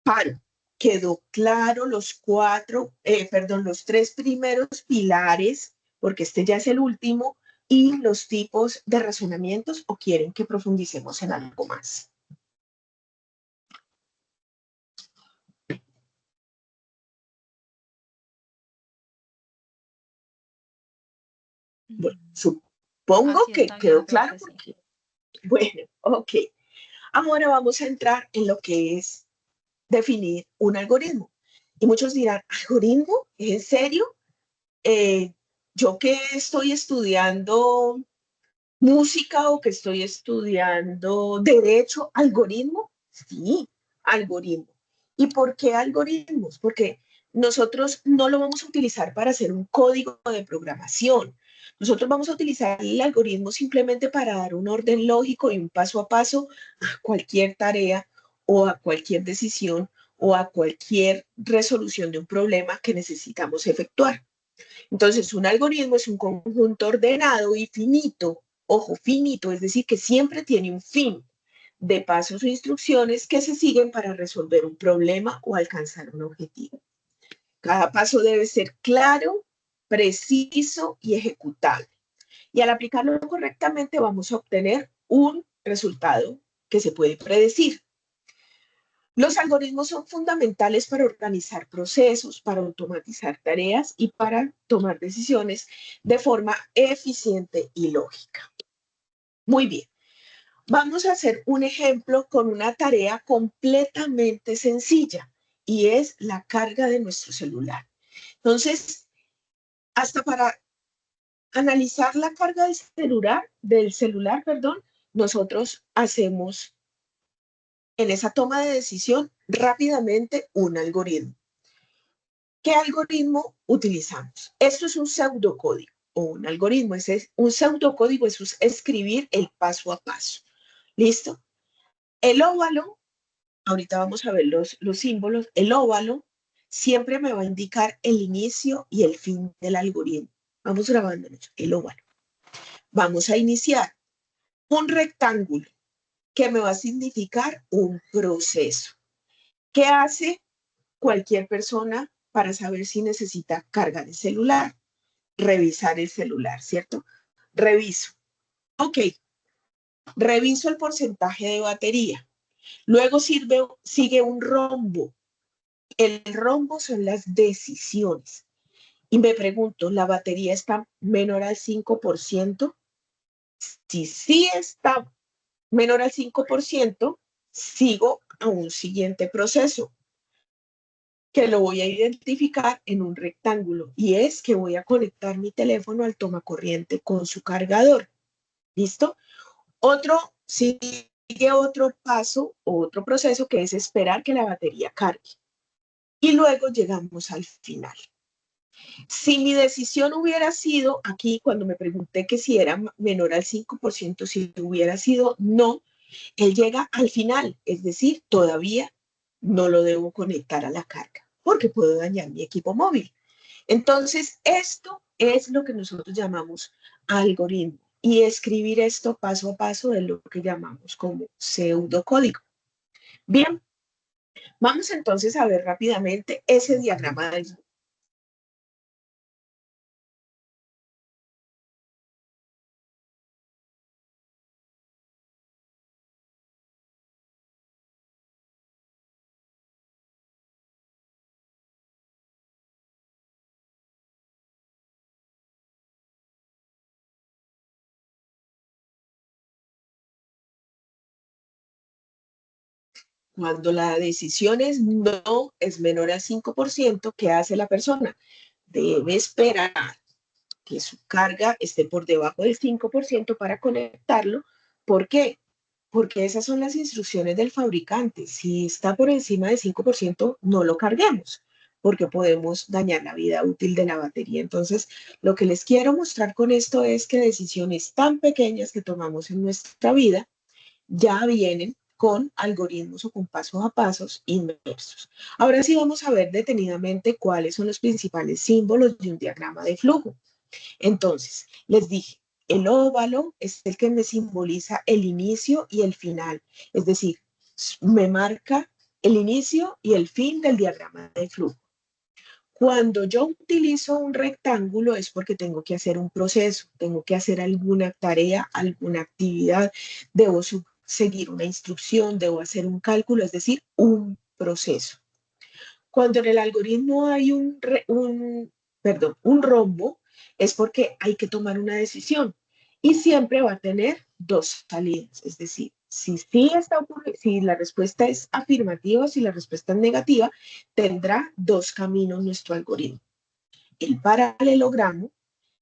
Speaker 1: Paro. Quedó claro los tres primeros pilares, porque este ya es el último, y los tipos de razonamientos, o quieren que profundicemos en algo más. Bueno, supongo que quedó claro porque, bueno, ok. Ahora vamos a entrar en lo que es definir un algoritmo. Y muchos dirán, ¿algoritmo? ¿Es en serio? Yo que estoy estudiando música o que estoy estudiando derecho, ¿algoritmo? Sí, algoritmo. ¿Y por qué algoritmos? Porque nosotros no lo vamos a utilizar para hacer un código de programación. Nosotros vamos a utilizar el algoritmo simplemente para dar un orden lógico y un paso a paso a cualquier tarea o a cualquier decisión o a cualquier resolución de un problema que necesitamos efectuar. Entonces, un algoritmo es un conjunto ordenado y finito, ojo, finito, es decir, que siempre tiene un fin de pasos o instrucciones que se siguen para resolver un problema o alcanzar un objetivo. Cada paso debe ser claro, preciso y ejecutable. Y al aplicarlo correctamente vamos a obtener un resultado que se puede predecir. Los algoritmos son fundamentales para organizar procesos, para automatizar tareas y para tomar decisiones de forma eficiente y lógica. Muy bien. Vamos a hacer un ejemplo con una tarea completamente sencilla y es la carga de nuestro celular. Entonces, hasta para analizar la carga del celular, nosotros hacemos en esa toma de decisión rápidamente un algoritmo. ¿Qué algoritmo utilizamos? Esto es un pseudocódigo o un algoritmo. Un pseudocódigo es escribir el paso a paso. ¿Listo? El óvalo, ahorita vamos a ver los símbolos, el óvalo siempre me va a indicar el inicio y el fin del algoritmo. Vamos grabándonos, el óvalo. Vamos a iniciar un rectángulo que me va a significar un proceso. ¿Qué hace cualquier persona para saber si necesita cargar el celular? Revisar el celular, ¿cierto? Reviso. Ok, reviso el porcentaje de batería. Luego sigue un rombo. El rombo son las decisiones. Y me pregunto, ¿la batería está menor al 5%? Si sí está menor al 5%, sigo a un siguiente proceso que lo voy a identificar en un rectángulo y es que voy a conectar mi teléfono al tomacorriente con su cargador. ¿Listo? Sigue otro paso, otro proceso que es esperar que la batería cargue. Y luego llegamos al final. Si mi decisión hubiera sido, aquí cuando me pregunté que si era menor al 5%, si hubiera sido no, él llega al final, es decir, todavía no lo debo conectar a la carga, porque puedo dañar mi equipo móvil. Entonces, esto es lo que nosotros llamamos algoritmo. Y escribir esto paso a paso es lo que llamamos como pseudocódigo. Bien, vamos entonces a ver rápidamente ese diagrama del Cuando la decisión es no, es menor al 5%, ¿qué hace la persona? Debe esperar que su carga esté por debajo del 5% para conectarlo. ¿Por qué? Porque esas son las instrucciones del fabricante. Si está por encima del 5%, no lo carguemos, porque podemos dañar la vida útil de la batería. Entonces, lo que les quiero mostrar con esto es que decisiones tan pequeñas que tomamos en nuestra vida ya vienen con algoritmos o con pasos a pasos inversos. Ahora sí vamos a ver detenidamente cuáles son los principales símbolos de un diagrama de flujo. Entonces, les dije, el óvalo es el que me simboliza el inicio y el final, es decir, me marca el inicio y el fin del diagrama de flujo. Cuando yo utilizo un rectángulo es porque tengo que hacer un proceso, tengo que hacer alguna tarea, alguna actividad, debo seguir una instrucción, debo hacer un cálculo, es decir, un proceso. Cuando en el algoritmo hay un rombo, es porque hay que tomar una decisión y siempre va a tener dos salidas. Es decir, si sí está ocurriendo, si la respuesta es afirmativa o si la respuesta es negativa, tendrá dos caminos nuestro algoritmo. El paralelogramo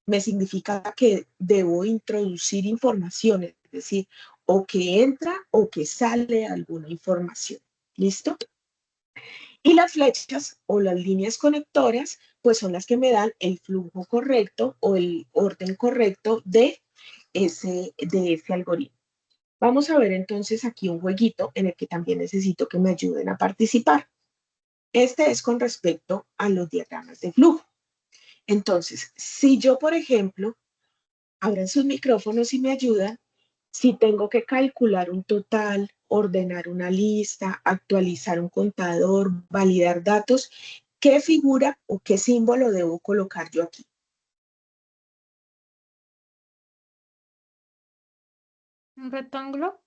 Speaker 1: me significa que debo introducir información, es decir, o que entra o que sale alguna información. ¿Listo? Y las flechas o las líneas conectoras, pues son las que me dan el flujo correcto o el orden correcto de ese algoritmo. Vamos a ver entonces aquí un jueguito en el que también necesito que me ayuden a participar. Este es con respecto a los diagramas de flujo. Entonces, si yo, por ejemplo, abran sus micrófonos y me ayudan, si tengo que calcular un total, ordenar una lista, actualizar un contador, validar datos, ¿qué figura o qué símbolo debo colocar yo aquí?
Speaker 9: ¿Un rectángulo?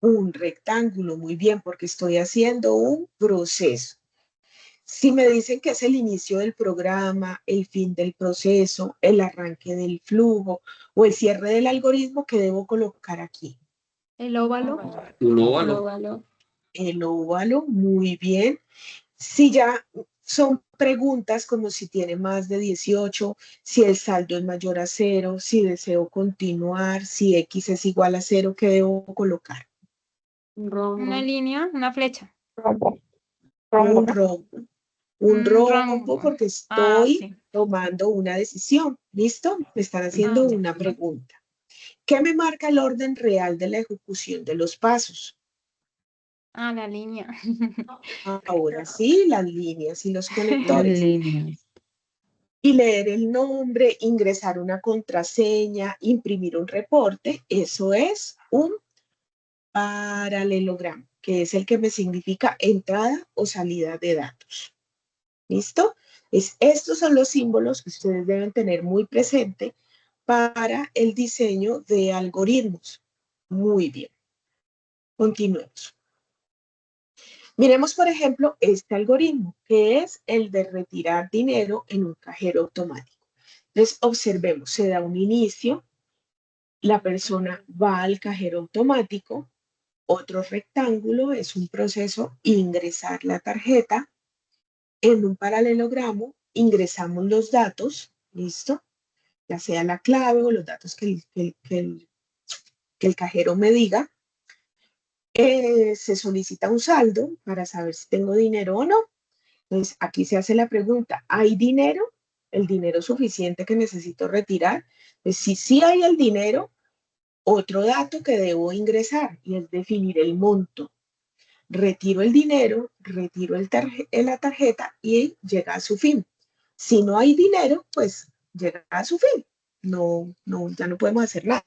Speaker 1: Un rectángulo, muy bien, porque estoy haciendo un proceso. Si me dicen que es el inicio del programa, el fin del proceso, el arranque del flujo o el cierre del algoritmo, ¿qué debo colocar aquí?
Speaker 9: ¿El óvalo?
Speaker 7: Un
Speaker 8: El
Speaker 7: óvalo.
Speaker 8: óvalo.
Speaker 1: El óvalo, muy bien. Si ya son preguntas como si tiene más de 18, si el saldo es mayor a 0, si deseo continuar, si X es igual a 0, ¿qué debo colocar?
Speaker 8: Un
Speaker 9: ¿Una
Speaker 8: rombo.
Speaker 9: línea? ¿Una flecha?
Speaker 8: Rombo.
Speaker 1: Un
Speaker 8: Rombo.
Speaker 1: rombo. Un
Speaker 9: Un
Speaker 1: rombo
Speaker 9: rombo.
Speaker 1: porque
Speaker 9: Ah,
Speaker 1: estoy
Speaker 9: sí.
Speaker 1: tomando una decisión. ¿Listo? Me están haciendo
Speaker 9: Ah, ya.
Speaker 1: una pregunta. ¿Qué me marca el orden real de la ejecución de los pasos?
Speaker 9: Ah, la línea.
Speaker 1: Ahora sí, las líneas y los
Speaker 3: Las
Speaker 1: conectores.
Speaker 3: líneas.
Speaker 1: Y leer el nombre, ingresar una contraseña, imprimir un reporte, eso es un paralelogramo, que es el que me significa entrada o salida de datos. ¿Listo? Estos son los símbolos que ustedes deben tener muy presente para el diseño de algoritmos. Muy bien. Continuemos. Miremos, por ejemplo, este algoritmo, que es el de retirar dinero en un cajero automático. Entonces, observemos, se da un inicio, la persona va al cajero automático, otro rectángulo es un proceso, ingresar la tarjeta, en un paralelogramo ingresamos los datos, ¿listo? Ya sea la clave o los datos que el cajero me diga. Se solicita un saldo para saber si tengo dinero o no. Entonces, aquí se hace la pregunta, ¿hay dinero? ¿El dinero suficiente que necesito retirar? Pues si sí hay el dinero, otro dato que debo ingresar y es definir el monto. Retiro el dinero, retiro la tarjeta y llega a su fin. Si no hay dinero, pues llega a su fin. No, no, ya no podemos hacer nada.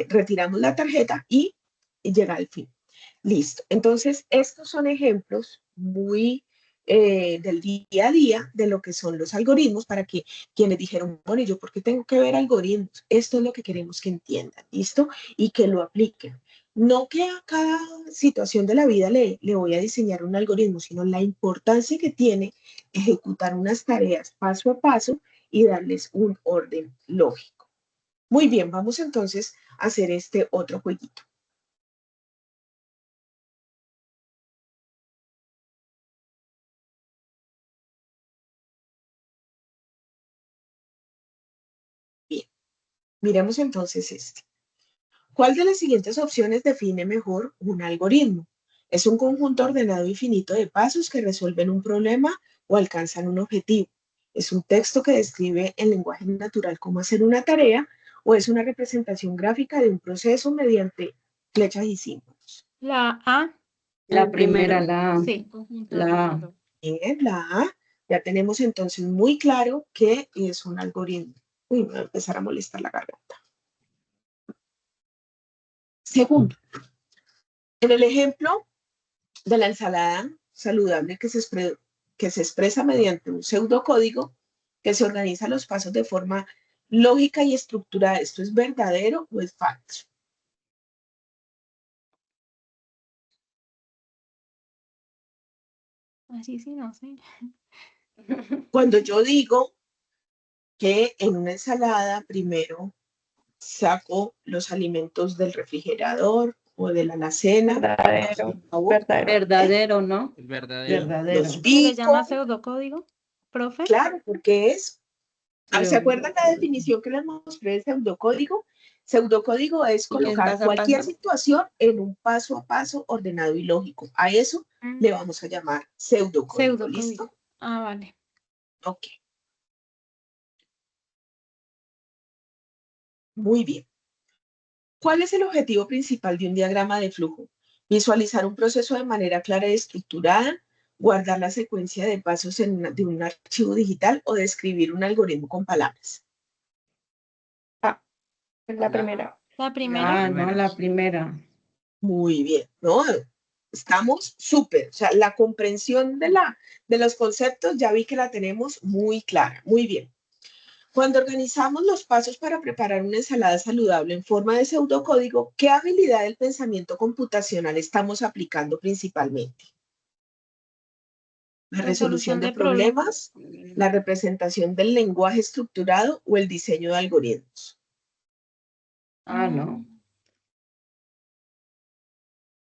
Speaker 1: Retiramos la tarjeta y llega al fin. Listo. Entonces, estos son ejemplos muy del día a día de lo que son los algoritmos para que quienes dijeron, bueno, ¿y yo por qué tengo que ver algoritmos? Esto es lo que queremos que entiendan, ¿listo? Y que lo apliquen. No que a cada situación de la vida le voy a diseñar un algoritmo, sino la importancia que tiene ejecutar unas tareas paso a paso y darles un orden lógico. Muy bien, vamos entonces a hacer este otro jueguito. Miremos entonces este. ¿Cuál de las siguientes opciones define mejor un algoritmo? Es un conjunto ordenado y finito de pasos que resuelven un problema o alcanzan un objetivo. Es un texto que describe en lenguaje natural cómo hacer una tarea o es una representación gráfica de un proceso mediante flechas y símbolos.
Speaker 9: La A.
Speaker 6: La primera, la A.
Speaker 9: Sí.
Speaker 6: La A.
Speaker 1: Bien, la A. Ya tenemos entonces muy claro que es un algoritmo. Uy, me va a empezar a molestar la garganta. Segundo, en el ejemplo de la ensalada saludable que se expresa mediante un pseudocódigo que se organiza los pasos de forma lógica y estructurada. ¿Esto es verdadero o es falso?
Speaker 9: Así sí, no sé.
Speaker 1: Cuando yo digo que en una ensalada primero saco los alimentos del refrigerador o de la alacena,
Speaker 8: Verdadero.
Speaker 1: por favor,
Speaker 6: Verdadero, ¿no?
Speaker 10: El verdadero.
Speaker 6: Verdadero.
Speaker 1: los
Speaker 9: ¿Se le llama
Speaker 1: pico,
Speaker 9: pseudocódigo, profe?
Speaker 1: claro, porque es. ¿Se
Speaker 6: Pero
Speaker 1: acuerdan la definición que les mostré de pseudocódigo? Pseudocódigo es
Speaker 6: es
Speaker 1: colocar
Speaker 6: paso a
Speaker 1: cualquier
Speaker 6: paso.
Speaker 1: situación en un paso a paso ordenado y lógico. A eso le vamos a llamar pseudocódigo.
Speaker 9: Pseudocódigo.
Speaker 1: ¿Listo?
Speaker 9: Ah, vale.
Speaker 1: Ok. Muy bien. ¿Cuál es el objetivo principal de un diagrama de flujo? Visualizar un proceso de manera clara y estructurada, guardar la secuencia de pasos de un archivo digital o describir un algoritmo con palabras.
Speaker 8: La primera.
Speaker 9: La primera.
Speaker 6: Ah, no, la primera.
Speaker 1: Muy bien, ¿no? Estamos súper, o sea, la comprensión de los conceptos ya vi que la tenemos muy clara, muy bien. Cuando organizamos los pasos para preparar una ensalada saludable en forma de pseudocódigo, ¿qué habilidad del pensamiento computacional estamos aplicando principalmente? La resolución de problemas, la representación del lenguaje estructurado o el diseño de algoritmos.
Speaker 6: Ah, no.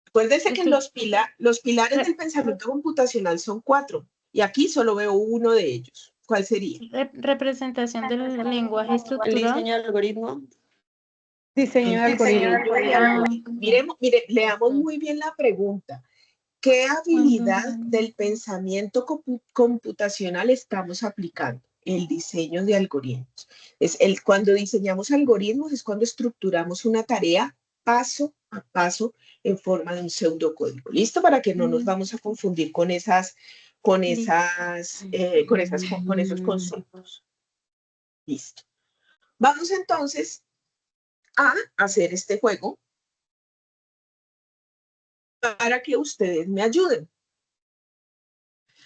Speaker 1: Acuérdense que los pilares del pensamiento computacional son 4 y aquí solo veo uno de ellos. ¿Cuál sería?
Speaker 9: Representación del lenguaje
Speaker 4: El
Speaker 9: estructurado.
Speaker 4: diseño del algoritmo.
Speaker 8: Diseño de
Speaker 1: El diseño
Speaker 8: algoritmo.
Speaker 1: de algoritmo. Leamos muy bien la pregunta. ¿Qué habilidad del pensamiento computacional estamos aplicando? El diseño de algoritmos. Cuando diseñamos algoritmos es cuando estructuramos una tarea paso a paso en forma de un pseudocódigo. ¿Listo? Para que no nos vamos a confundir con esos conceptos. Listo. Vamos entonces a hacer este juego para que ustedes me ayuden.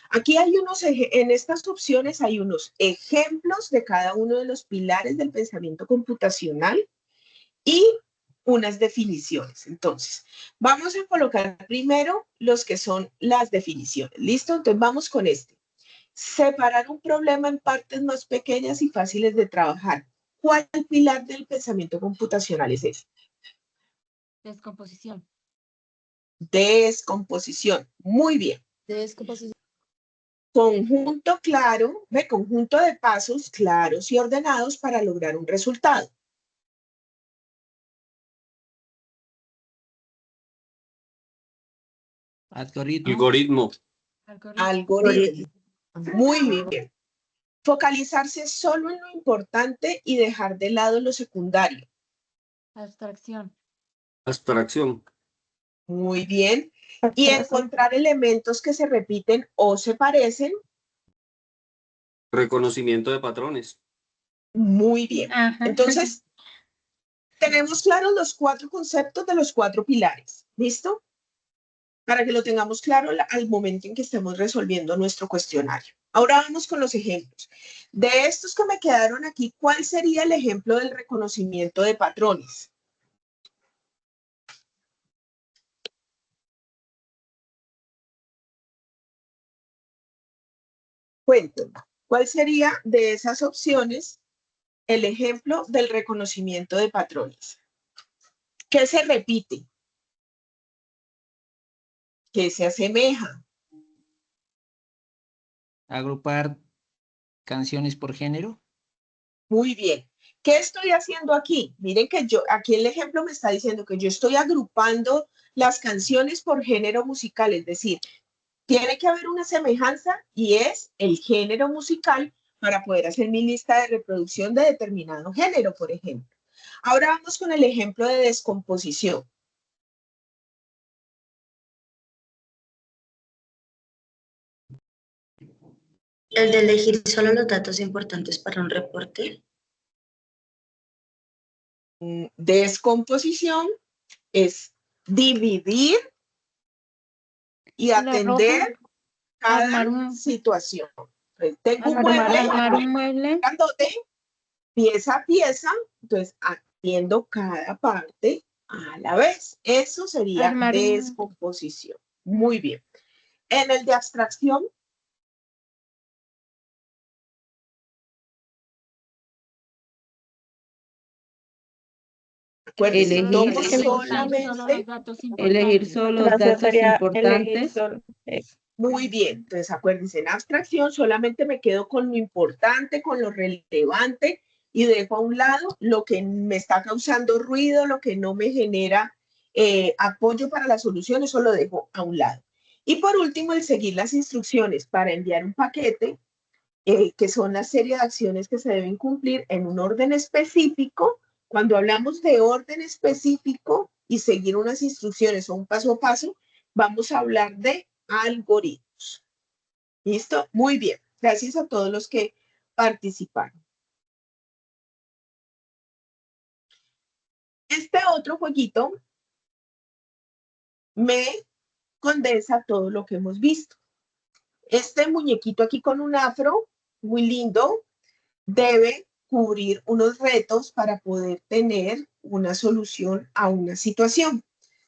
Speaker 1: Aquí hay en estas opciones hay unos ejemplos de cada uno de los pilares del pensamiento computacional y unas definiciones. Entonces, vamos a colocar primero los que son las definiciones. ¿Listo? Entonces, vamos con este. Separar un problema en partes más pequeñas y fáciles de trabajar. ¿Cuál pilar del pensamiento computacional es ese?
Speaker 9: Descomposición.
Speaker 1: Descomposición. Muy bien.
Speaker 4: Descomposición.
Speaker 1: Conjunto claro, conjunto de pasos claros y ordenados para lograr un resultado.
Speaker 10: Algoritmo.
Speaker 1: Algoritmo. Muy bien. Focalizarse solo en lo importante y dejar de lado lo secundario.
Speaker 9: Abstracción.
Speaker 7: Abstracción.
Speaker 1: Muy bien. Y encontrar elementos que se repiten o se parecen.
Speaker 7: Reconocimiento de patrones.
Speaker 1: Muy bien.
Speaker 9: Ajá.
Speaker 1: Entonces, tenemos claros los 4 conceptos de los 4 pilares. ¿Listo? Para que lo tengamos claro al momento en que estemos resolviendo nuestro cuestionario. Ahora vamos con los ejemplos. De estos que me quedaron aquí, ¿cuál sería el ejemplo del reconocimiento de patrones? Cuéntenme, ¿cuál sería de esas opciones el ejemplo del reconocimiento de patrones? ¿Qué se repite? ¿Qué se asemeja?
Speaker 10: Agrupar canciones por género.
Speaker 1: Muy bien. ¿Qué estoy haciendo aquí? Miren que aquí el ejemplo me está diciendo que yo estoy agrupando las canciones por género musical, es decir, tiene que haber una semejanza y es el género musical para poder hacer mi lista de reproducción de determinado género, por ejemplo. Ahora vamos con el ejemplo de descomposición.
Speaker 11: El de elegir solo los datos importantes para un reporte.
Speaker 1: Descomposición es dividir y atender cada situación. Tengo un mueble,
Speaker 9: armar un mueble,
Speaker 1: pieza a pieza, entonces atiendo cada parte a la vez. Eso sería descomposición. Muy bien. En el de abstracción,
Speaker 3: elegir solo los datos importantes.
Speaker 1: Muy bien, entonces acuérdense, en abstracción solamente me quedo con lo importante, con lo relevante y dejo a un lado lo que me está causando ruido, lo que no me genera apoyo para la solución, eso lo dejo a un lado. Y por último, el seguir las instrucciones para enviar un paquete, que son la serie de acciones que se deben cumplir en un orden específico. Cuando hablamos de orden específico y seguir unas instrucciones o un paso a paso, vamos a hablar de algoritmos. ¿Listo? Muy bien. Gracias a todos los que participaron. Este otro jueguito me condensa todo lo que hemos visto. Este muñequito aquí con un afro, muy lindo, debe cubrir unos retos para poder tener una solución a una situación.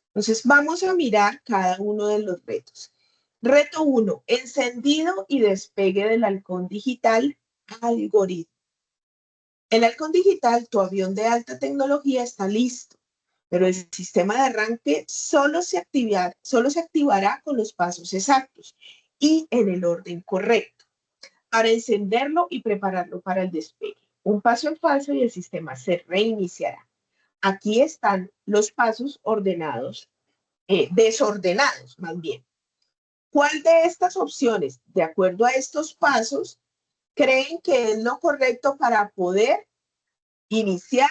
Speaker 1: Entonces, vamos a mirar cada uno de los retos. Reto 1, encendido y despegue del halcón digital algoritmo. El halcón digital, tu avión de alta tecnología, está listo, pero el sistema de arranque solo se activará con los pasos exactos y en el orden correcto para encenderlo y prepararlo para el despegue. Un paso en falso y el sistema se reiniciará. Aquí están los pasos ordenados, desordenados más bien. ¿Cuál de estas opciones, de acuerdo a estos pasos, creen que es lo correcto para poder iniciar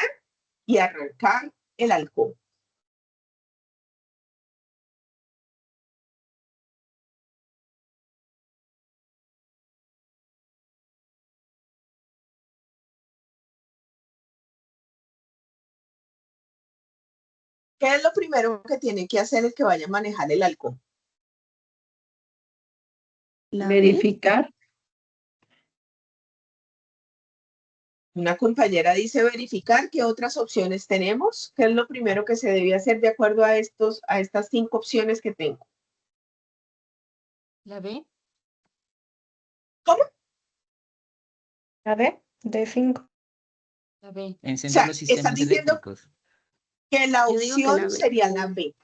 Speaker 1: y arrancar el halcón? ¿Qué es lo primero que tiene que hacer el que vaya a manejar el halcón?
Speaker 3: Verificar.
Speaker 1: Una compañera dice verificar. ¿Qué otras opciones tenemos? ¿Qué es lo primero que se debe hacer de acuerdo a estas 5 opciones que tengo?
Speaker 9: ¿La B?
Speaker 1: ¿Cómo?
Speaker 8: La D, D5.
Speaker 9: La B.
Speaker 10: Encender los sistemas eléctricos.
Speaker 1: Que la opción sería la B.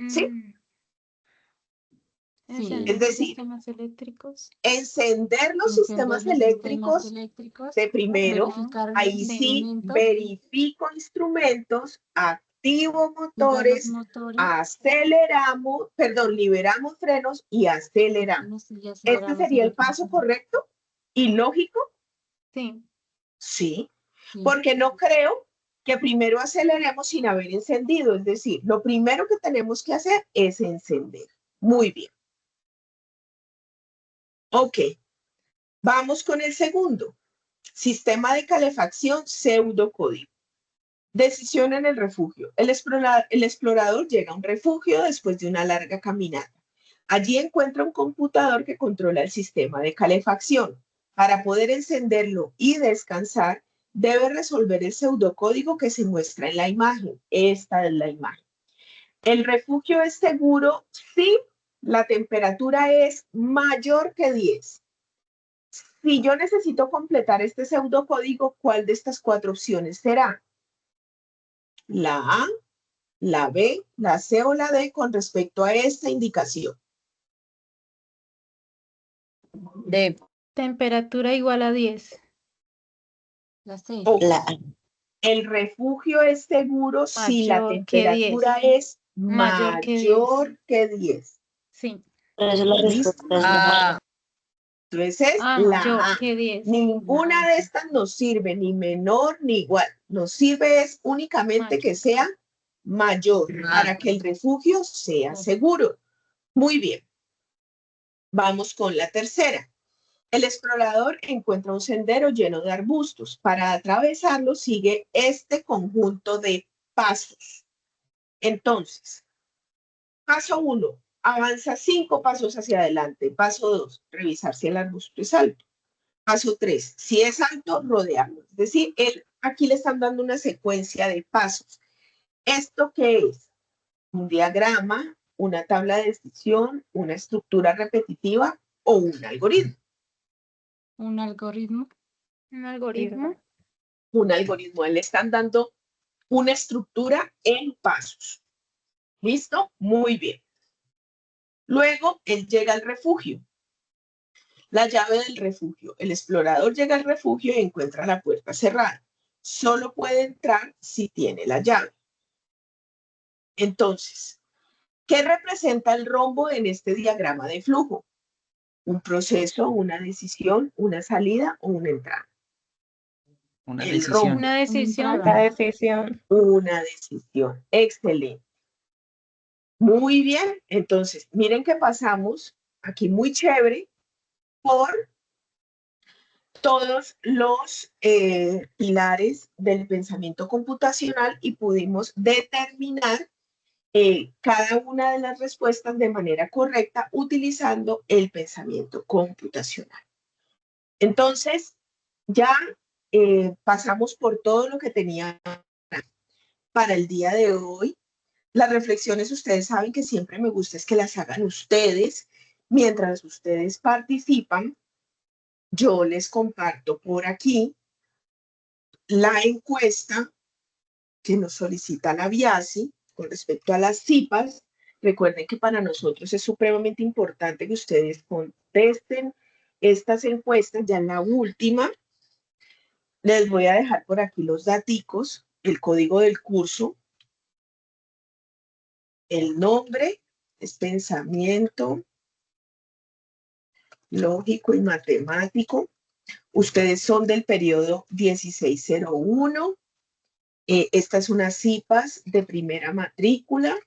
Speaker 1: ¿Sí?
Speaker 9: Encender
Speaker 1: es decir,
Speaker 9: sistemas eléctricos.
Speaker 1: Encender los sistemas eléctricos de primero, ahí sí verifico instrumentos, activo motores, liberamos frenos y aceleramos. ¿Este sería el paso correcto y lógico?
Speaker 9: Sí.
Speaker 1: Sí, porque no creo que primero aceleremos sin haber encendido, es decir, lo primero que tenemos que hacer es encender. Muy bien. Ok, vamos con el segundo. Sistema de calefacción pseudocódigo. Decisión en el refugio. El explorador llega a un refugio después de una larga caminata. Allí encuentra un computador que controla el sistema de calefacción. Para poder encenderlo y descansar, debe resolver el pseudocódigo que se muestra en la imagen. Esta es la imagen. ¿El refugio es seguro? Sí, la temperatura es mayor que 10. Si yo necesito completar este pseudocódigo, ¿cuál de estas 4 opciones será? La A, la B, la C o la D con respecto a esta indicación.
Speaker 9: D. Temperatura igual a 10. La C.
Speaker 1: Ojo,
Speaker 11: La A.
Speaker 1: el refugio es seguro si la
Speaker 9: Mayor que 10.
Speaker 1: temperatura es
Speaker 9: Mayor que 10.
Speaker 1: mayor que 10.
Speaker 9: Sí.
Speaker 11: Por eso la
Speaker 1: ¿Listo?
Speaker 11: respuesta es la A.
Speaker 1: Entonces es
Speaker 9: Ah,
Speaker 1: la
Speaker 9: mayor
Speaker 1: A.
Speaker 9: que 10.
Speaker 1: Ninguna de estas nos sirve, ni menor ni igual. Nos sirve es únicamente
Speaker 9: Mayor.
Speaker 1: que sea mayor para que el refugio sea seguro. Muy bien. Vamos con la tercera. El explorador encuentra un sendero lleno de arbustos. Para atravesarlo sigue este conjunto de pasos. Entonces, paso 1, avanza 5 pasos hacia adelante. Paso 2, revisar si el arbusto es alto. Paso 3, si es alto, rodearlo. Es decir, aquí le están dando una secuencia de pasos. ¿Esto qué es? Un diagrama, una tabla de decisión, una estructura repetitiva o un algoritmo.
Speaker 9: Un algoritmo.
Speaker 3: Un algoritmo.
Speaker 1: Un algoritmo. Le están dando una estructura en pasos. ¿Listo? Muy bien. Luego, él llega al refugio. La llave del refugio. El explorador llega al refugio y encuentra la puerta cerrada. Solo puede entrar si tiene la llave. Entonces, ¿qué representa el rombo en este diagrama de flujo? Un proceso, una decisión, una salida o una entrada.
Speaker 10: Una
Speaker 1: El
Speaker 10: decisión.
Speaker 1: rombo.
Speaker 3: Una decisión.
Speaker 8: La decisión.
Speaker 1: Una decisión. Excelente. Muy bien. Entonces, miren que pasamos aquí muy chévere por todos los pilares del pensamiento computacional y pudimos determinar cada una de las respuestas de manera correcta utilizando el pensamiento computacional. Entonces, ya pasamos por todo lo que tenía para el día de hoy. Las reflexiones, ustedes saben que siempre me gusta es que las hagan ustedes. Mientras ustedes participan, yo les comparto por aquí la encuesta que nos solicita la BIASI con respecto a las CIPAS. Recuerden que para nosotros es supremamente importante que ustedes contesten estas encuestas. Ya en la última, les voy a dejar por aquí los daticos, el código del curso, el nombre es pensamiento lógico y matemático. Ustedes son del periodo 1601. Esta es una CIPAS de primera matrícula.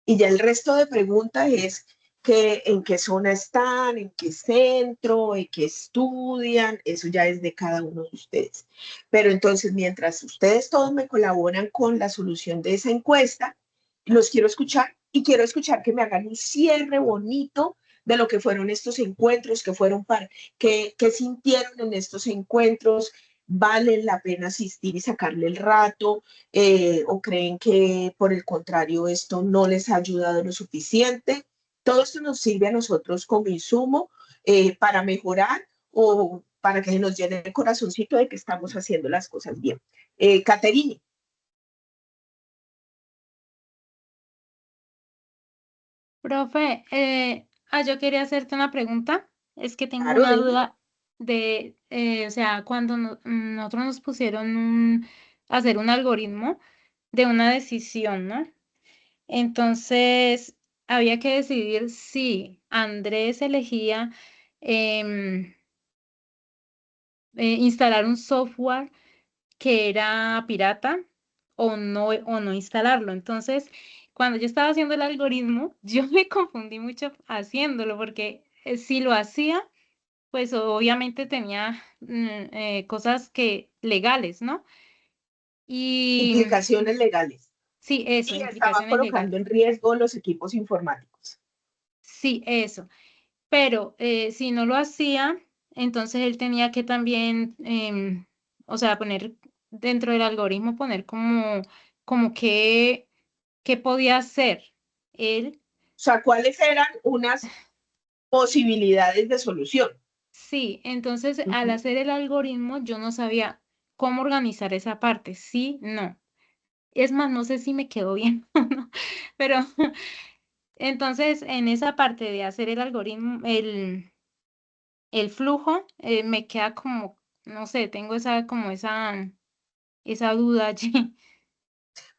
Speaker 1: Y ya el resto de preguntas es que en qué zona están, en qué centro, en qué estudian, eso ya es de cada uno de ustedes. Pero entonces, mientras ustedes todos me colaboran con la solución de esa encuesta, los quiero escuchar y quiero escuchar que me hagan un cierre bonito de lo que fueron estos encuentros, qué sintieron en estos encuentros, vale la pena asistir y sacarle el rato, o creen que por el contrario esto no les ha ayudado lo suficiente. Todo esto nos sirve a nosotros como insumo para mejorar o para que nos llene el corazoncito de que estamos haciendo las cosas bien. Caterine.
Speaker 9: Profe, yo quería hacerte una pregunta. Es que tengo
Speaker 1: Claro,
Speaker 9: una
Speaker 1: dime.
Speaker 9: duda de, o sea, cuando nosotros nos pusieron a hacer un algoritmo de una decisión, ¿no? Entonces, había que decidir si Andrés elegía em, instalar un software que era pirata o no instalarlo. Entonces, cuando yo estaba haciendo el algoritmo, yo me confundí mucho haciéndolo porque si lo hacía, pues obviamente tenía cosas legales, ¿no? Y
Speaker 1: Implicaciones legales.
Speaker 9: sí, eso,
Speaker 1: Y estaba
Speaker 9: implicaciones
Speaker 1: colocando
Speaker 9: legales.
Speaker 1: en riesgo los equipos informáticos.
Speaker 9: Sí, eso. Pero si no lo hacía, entonces él tenía que también, o sea, poner dentro del algoritmo, poner como qué podía hacer él.
Speaker 1: O sea, ¿cuáles eran unas posibilidades de solución?
Speaker 9: Sí, entonces al hacer el algoritmo yo no sabía cómo organizar esa parte, sí, no. Es más, no sé si me quedó bien o no, pero entonces en esa parte de hacer el algoritmo, el flujo me queda como, no sé, tengo esa esa duda allí.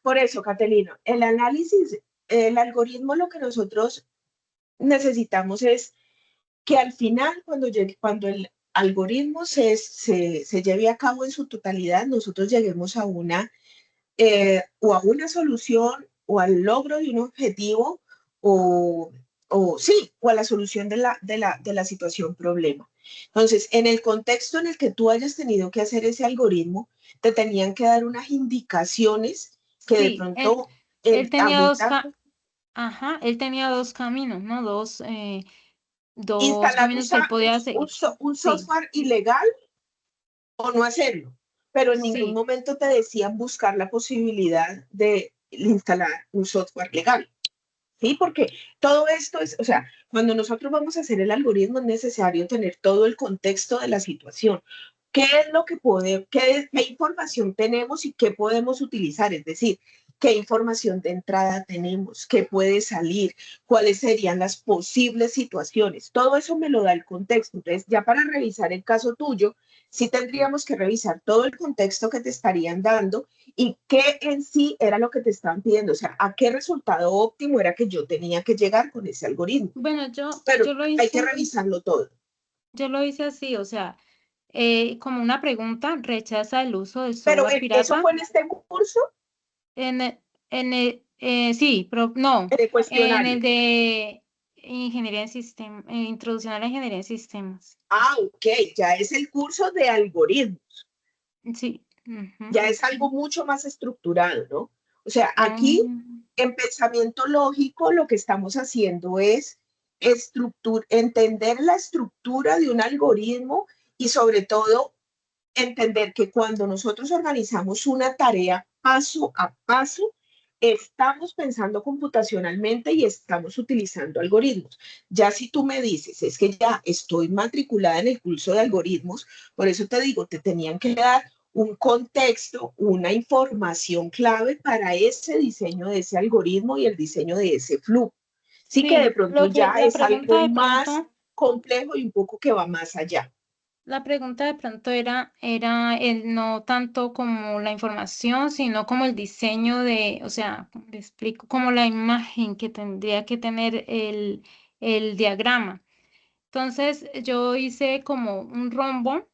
Speaker 1: Por eso, Catalina, el análisis, el algoritmo, lo que nosotros necesitamos es que al final, cuando el algoritmo se lleve a cabo en su totalidad, nosotros lleguemos a o a una solución o al logro de un objetivo o, o a la solución de la situación problema. Entonces, en el contexto en el que tú hayas tenido que hacer ese algoritmo, te tenían que dar unas indicaciones que de
Speaker 9: Sí,
Speaker 1: pronto
Speaker 9: él tenía
Speaker 1: ahorita
Speaker 9: él tenía dos caminos, ¿no? Dos
Speaker 1: instalar
Speaker 9: caminos que él podía seguir.
Speaker 1: un
Speaker 9: Sí,
Speaker 1: software ilegal o no hacerlo, pero en ningún
Speaker 9: sí,
Speaker 1: momento te decían buscar la posibilidad de instalar un software legal. ¿Sí? Porque todo esto es, o sea, cuando nosotros vamos a hacer el algoritmo es necesario tener todo el contexto de la situación. ¿Qué es lo que qué información tenemos y qué podemos utilizar? Es decir, qué información de entrada tenemos, qué puede salir, cuáles serían las posibles situaciones. Todo eso me lo da el contexto. Entonces, ya para revisar el caso tuyo, sí tendríamos que revisar todo el contexto que te estarían dando y qué en sí era lo que te estaban pidiendo, o sea, a qué resultado óptimo era que yo tenía que llegar con ese algoritmo.
Speaker 9: bueno,
Speaker 1: Pero
Speaker 9: yo lo
Speaker 1: hay que
Speaker 9: hice,
Speaker 1: revisarlo todo.
Speaker 9: yo lo hice así, o sea, como una pregunta, ¿rechaza el uso del
Speaker 1: Pero
Speaker 9: software
Speaker 1: eso
Speaker 9: pirata?
Speaker 1: fue en este curso,
Speaker 9: Sí, pero no,
Speaker 1: en el
Speaker 9: en el
Speaker 1: cuestionario.
Speaker 9: de ingeniería en sistemas, introducción a la ingeniería en sistemas.
Speaker 1: Ah, ok, ya es el curso de algoritmos,
Speaker 9: Sí. Ujú.
Speaker 1: ya es algo mucho más estructurado, ¿no? O sea, aquí
Speaker 9: Mm,
Speaker 1: en pensamiento lógico lo que estamos haciendo es entender la estructura de un algoritmo y sobre todo entender que cuando nosotros organizamos una tarea paso a paso, estamos pensando computacionalmente y estamos utilizando algoritmos. Ya si tú me dices, es que ya estoy matriculada en el curso de algoritmos, por eso te digo, te tenían que dar un contexto, una información clave para ese diseño de ese algoritmo y el diseño de ese flujo. Sí que de
Speaker 9: sí,
Speaker 1: pronto ya
Speaker 9: la
Speaker 1: es
Speaker 9: pregunta
Speaker 1: algo
Speaker 9: de
Speaker 1: más
Speaker 9: pronto,
Speaker 1: complejo y un poco que va más allá.
Speaker 9: era el no tanto como la información, sino como el diseño de, o sea, le explico, como la imagen que tendría que tener el diagrama. Entonces, yo hice como un rombo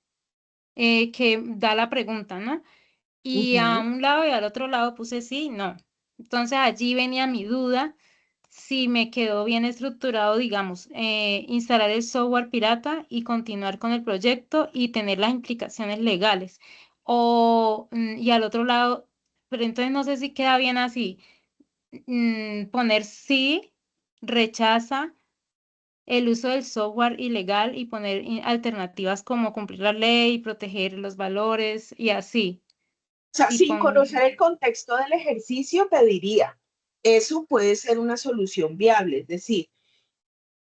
Speaker 9: que da la pregunta, ¿no? Y a
Speaker 1: Ujú.
Speaker 9: un lado y al otro lado puse sí, no. Entonces allí venía mi duda si me quedó bien estructurado, digamos, instalar el software pirata y continuar con el proyecto y tener las implicaciones legales. Y al otro lado, pero entonces no sé si queda bien así, poner sí, rechaza el uso del software ilegal y poner alternativas como cumplir la ley, proteger los valores y así.
Speaker 1: O sea,
Speaker 9: Y
Speaker 1: sin
Speaker 9: pon,
Speaker 1: conocer el contexto del ejercicio, te diría, eso puede ser una solución viable. Es decir,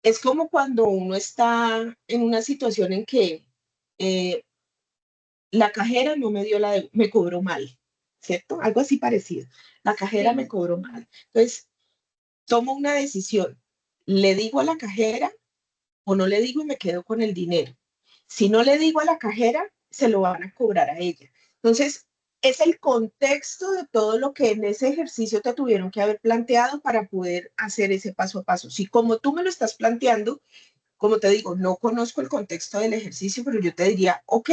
Speaker 1: es como cuando uno está en una situación en que eh, la cajera no me dio me cobró mal, ¿cierto? Algo así parecido. La cajera me
Speaker 9: sí,
Speaker 1: cobró mal. Entonces, tomo una decisión. ¿Le digo a la cajera o no le digo y me quedo con el dinero? Si no le digo a la cajera, se lo van a cobrar a ella. Entonces, es el contexto de todo lo que en ese ejercicio te tuvieron que haber planteado para poder hacer ese paso a paso. Si como tú me lo estás planteando, como te digo, no conozco el contexto del ejercicio, pero yo te diría, ok,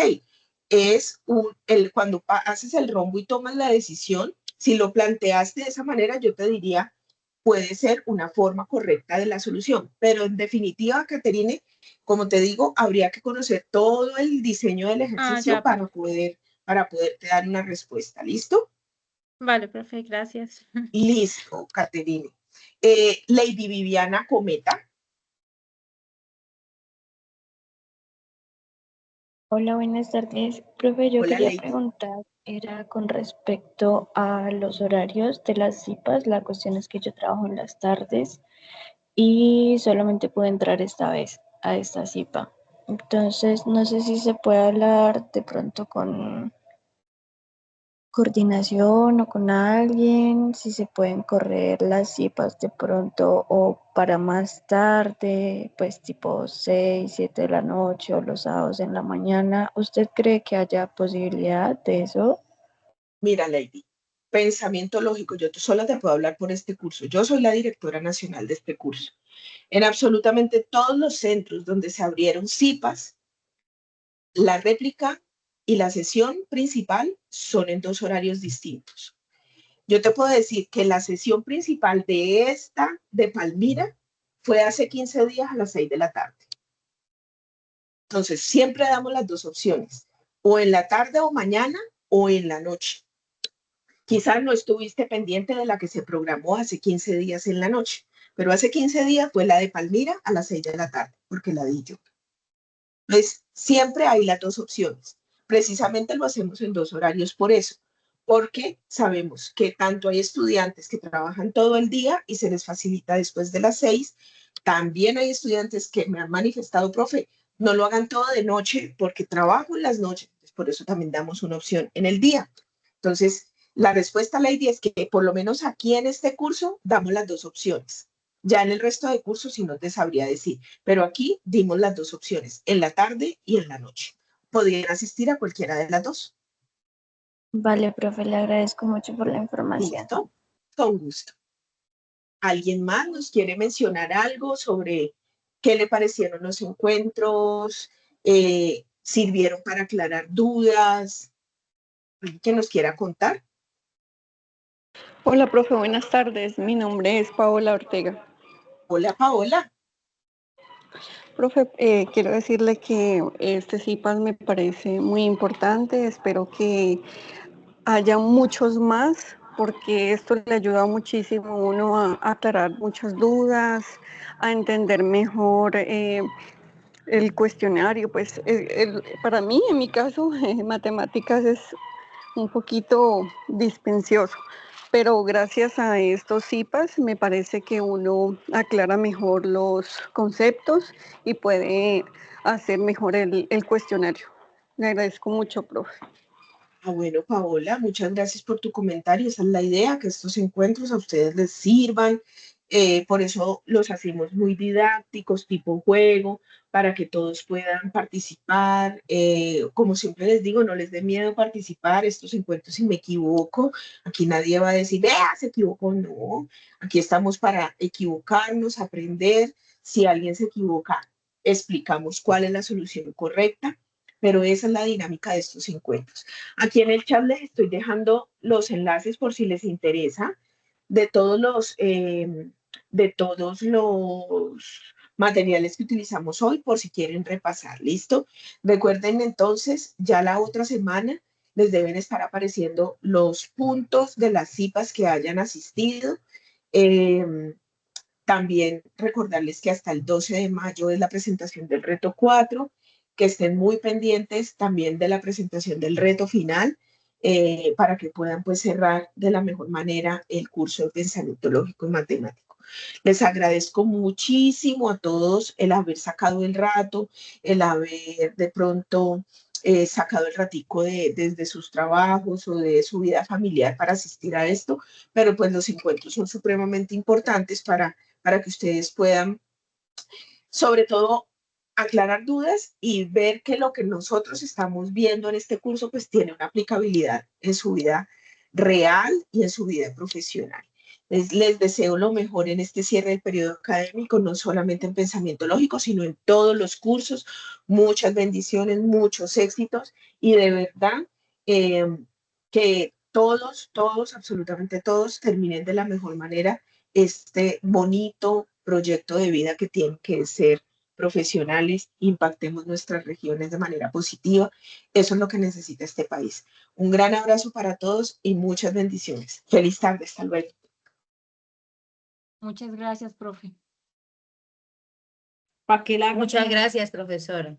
Speaker 1: cuando haces el rombo y tomas la decisión, si lo planteaste de esa manera, yo te diría, puede ser una forma correcta de la solución. Pero en definitiva, Caterine, como te digo, habría que conocer todo el diseño del ejercicio
Speaker 9: ya,
Speaker 1: para poderte dar una respuesta. ¿Listo?
Speaker 9: vale, profe, gracias.
Speaker 1: Listo, Caterine. Lady Viviana Cometa.
Speaker 12: Hola, buenas tardes. Profe, yo
Speaker 1: Hola,
Speaker 12: quería
Speaker 1: Lady.
Speaker 12: preguntar, era con respecto a los horarios de las CIPAs. La cuestión es que yo trabajo en las tardes y solamente pude entrar esta vez a esta CIPA. Entonces, no sé si se puede hablar de pronto con coordinación o con alguien, si se pueden correr las cipas de pronto o para más tarde, pues tipo 6, 7 de la noche o los sábados en la mañana. ¿Usted cree que haya posibilidad de eso?
Speaker 1: Mira, Lady, pensamiento lógico, yo solo te puedo hablar por este curso. Yo soy la directora nacional de este curso. En absolutamente todos los centros donde se abrieron CIPAS, la réplica y la sesión principal son en 2 horarios distintos. Yo te puedo decir que la sesión principal de esta, de Palmira, fue hace 15 días a las 6 de la tarde. Entonces, siempre damos las dos opciones, o en la tarde o mañana o en la noche. Quizás no estuviste pendiente de la que se programó hace 15 días en la noche, pero hace 15 días fue la de Palmira a las 6 de la tarde, porque la di yo. Entonces, siempre hay las dos opciones. Precisamente lo hacemos en 2 horarios por eso, porque sabemos que tanto hay estudiantes que trabajan todo el día y se les facilita después de las 6, también hay estudiantes que me han manifestado, profe, no lo hagan todo de noche porque trabajo en las noches, por eso también damos una opción en el día. Entonces, la respuesta, Lady, es que por lo menos aquí en este curso damos las dos opciones. Ya en el resto de cursos sí no te sabría decir, pero aquí dimos las dos opciones, en la tarde y en la noche. Podrían asistir a cualquiera de las dos.
Speaker 12: Vale, profe, le agradezco mucho por la información.
Speaker 1: ¿Listo? Con gusto. ¿Alguien más nos quiere mencionar algo sobre qué le parecieron los encuentros? ¿Sirvieron para aclarar dudas? ¿Alguien nos quiera contar?
Speaker 6: Hola, profe, buenas tardes. Mi nombre es Paola Ortega.
Speaker 1: Hola, Paola.
Speaker 6: Profe, quiero decirle que este CIPAS me parece muy importante. Espero que haya muchos más, porque esto le ayuda muchísimo a uno a aclarar muchas dudas, a entender mejor el cuestionario. Pues para mí, en mi caso, matemáticas es un poquito dispensioso, pero gracias a estos CIPAS me parece que uno aclara mejor los conceptos y puede hacer mejor el cuestionario. Le agradezco mucho, profe.
Speaker 1: Bueno, Paola, muchas gracias por tu comentario. Esa es la idea, que estos encuentros a ustedes les sirvan. Por eso los hacemos muy didácticos, tipo juego, para que todos puedan participar. Como siempre les digo, no les dé miedo participar. Estos encuentros, si me equivoco, aquí nadie va a decir, vea, se equivocó. No, aquí estamos para equivocarnos, aprender. Si alguien se equivoca, explicamos cuál es la solución correcta, pero esa es la dinámica de estos encuentros. Aquí en el chat les estoy dejando los enlaces por si les interesa de todos los materiales que utilizamos hoy, por si quieren repasar. ¿Listo? Recuerden entonces, ya la otra semana les deben estar apareciendo los puntos de las CIPAS que hayan asistido. También recordarles que hasta el 12 de mayo es la presentación del reto 4, que estén muy pendientes también de la presentación del reto final, para que puedan pues cerrar de la mejor manera el curso de pensamiento lógico y matemático. Les agradezco muchísimo a todos el haber sacado el rato, el haber de pronto sacado el ratico desde sus trabajos o de su vida familiar para asistir a esto, pero pues los encuentros son supremamente importantes para que ustedes puedan, sobre todo, aclarar dudas y ver que lo que nosotros estamos viendo en este curso pues tiene una aplicabilidad en su vida real y en su vida profesional. Les deseo lo mejor en este cierre del periodo académico, no solamente en pensamiento lógico, sino en todos los cursos. Muchas bendiciones, muchos éxitos y de verdad que todos, absolutamente todos, terminen de la mejor manera este bonito proyecto de vida que tienen que ser profesionales, impactemos nuestras regiones de manera positiva. Eso es lo que necesita este país. Un gran abrazo para todos y muchas bendiciones. Feliz tarde, hasta luego.
Speaker 9: Muchas gracias, profe.
Speaker 13: Muchas gracias, profesora.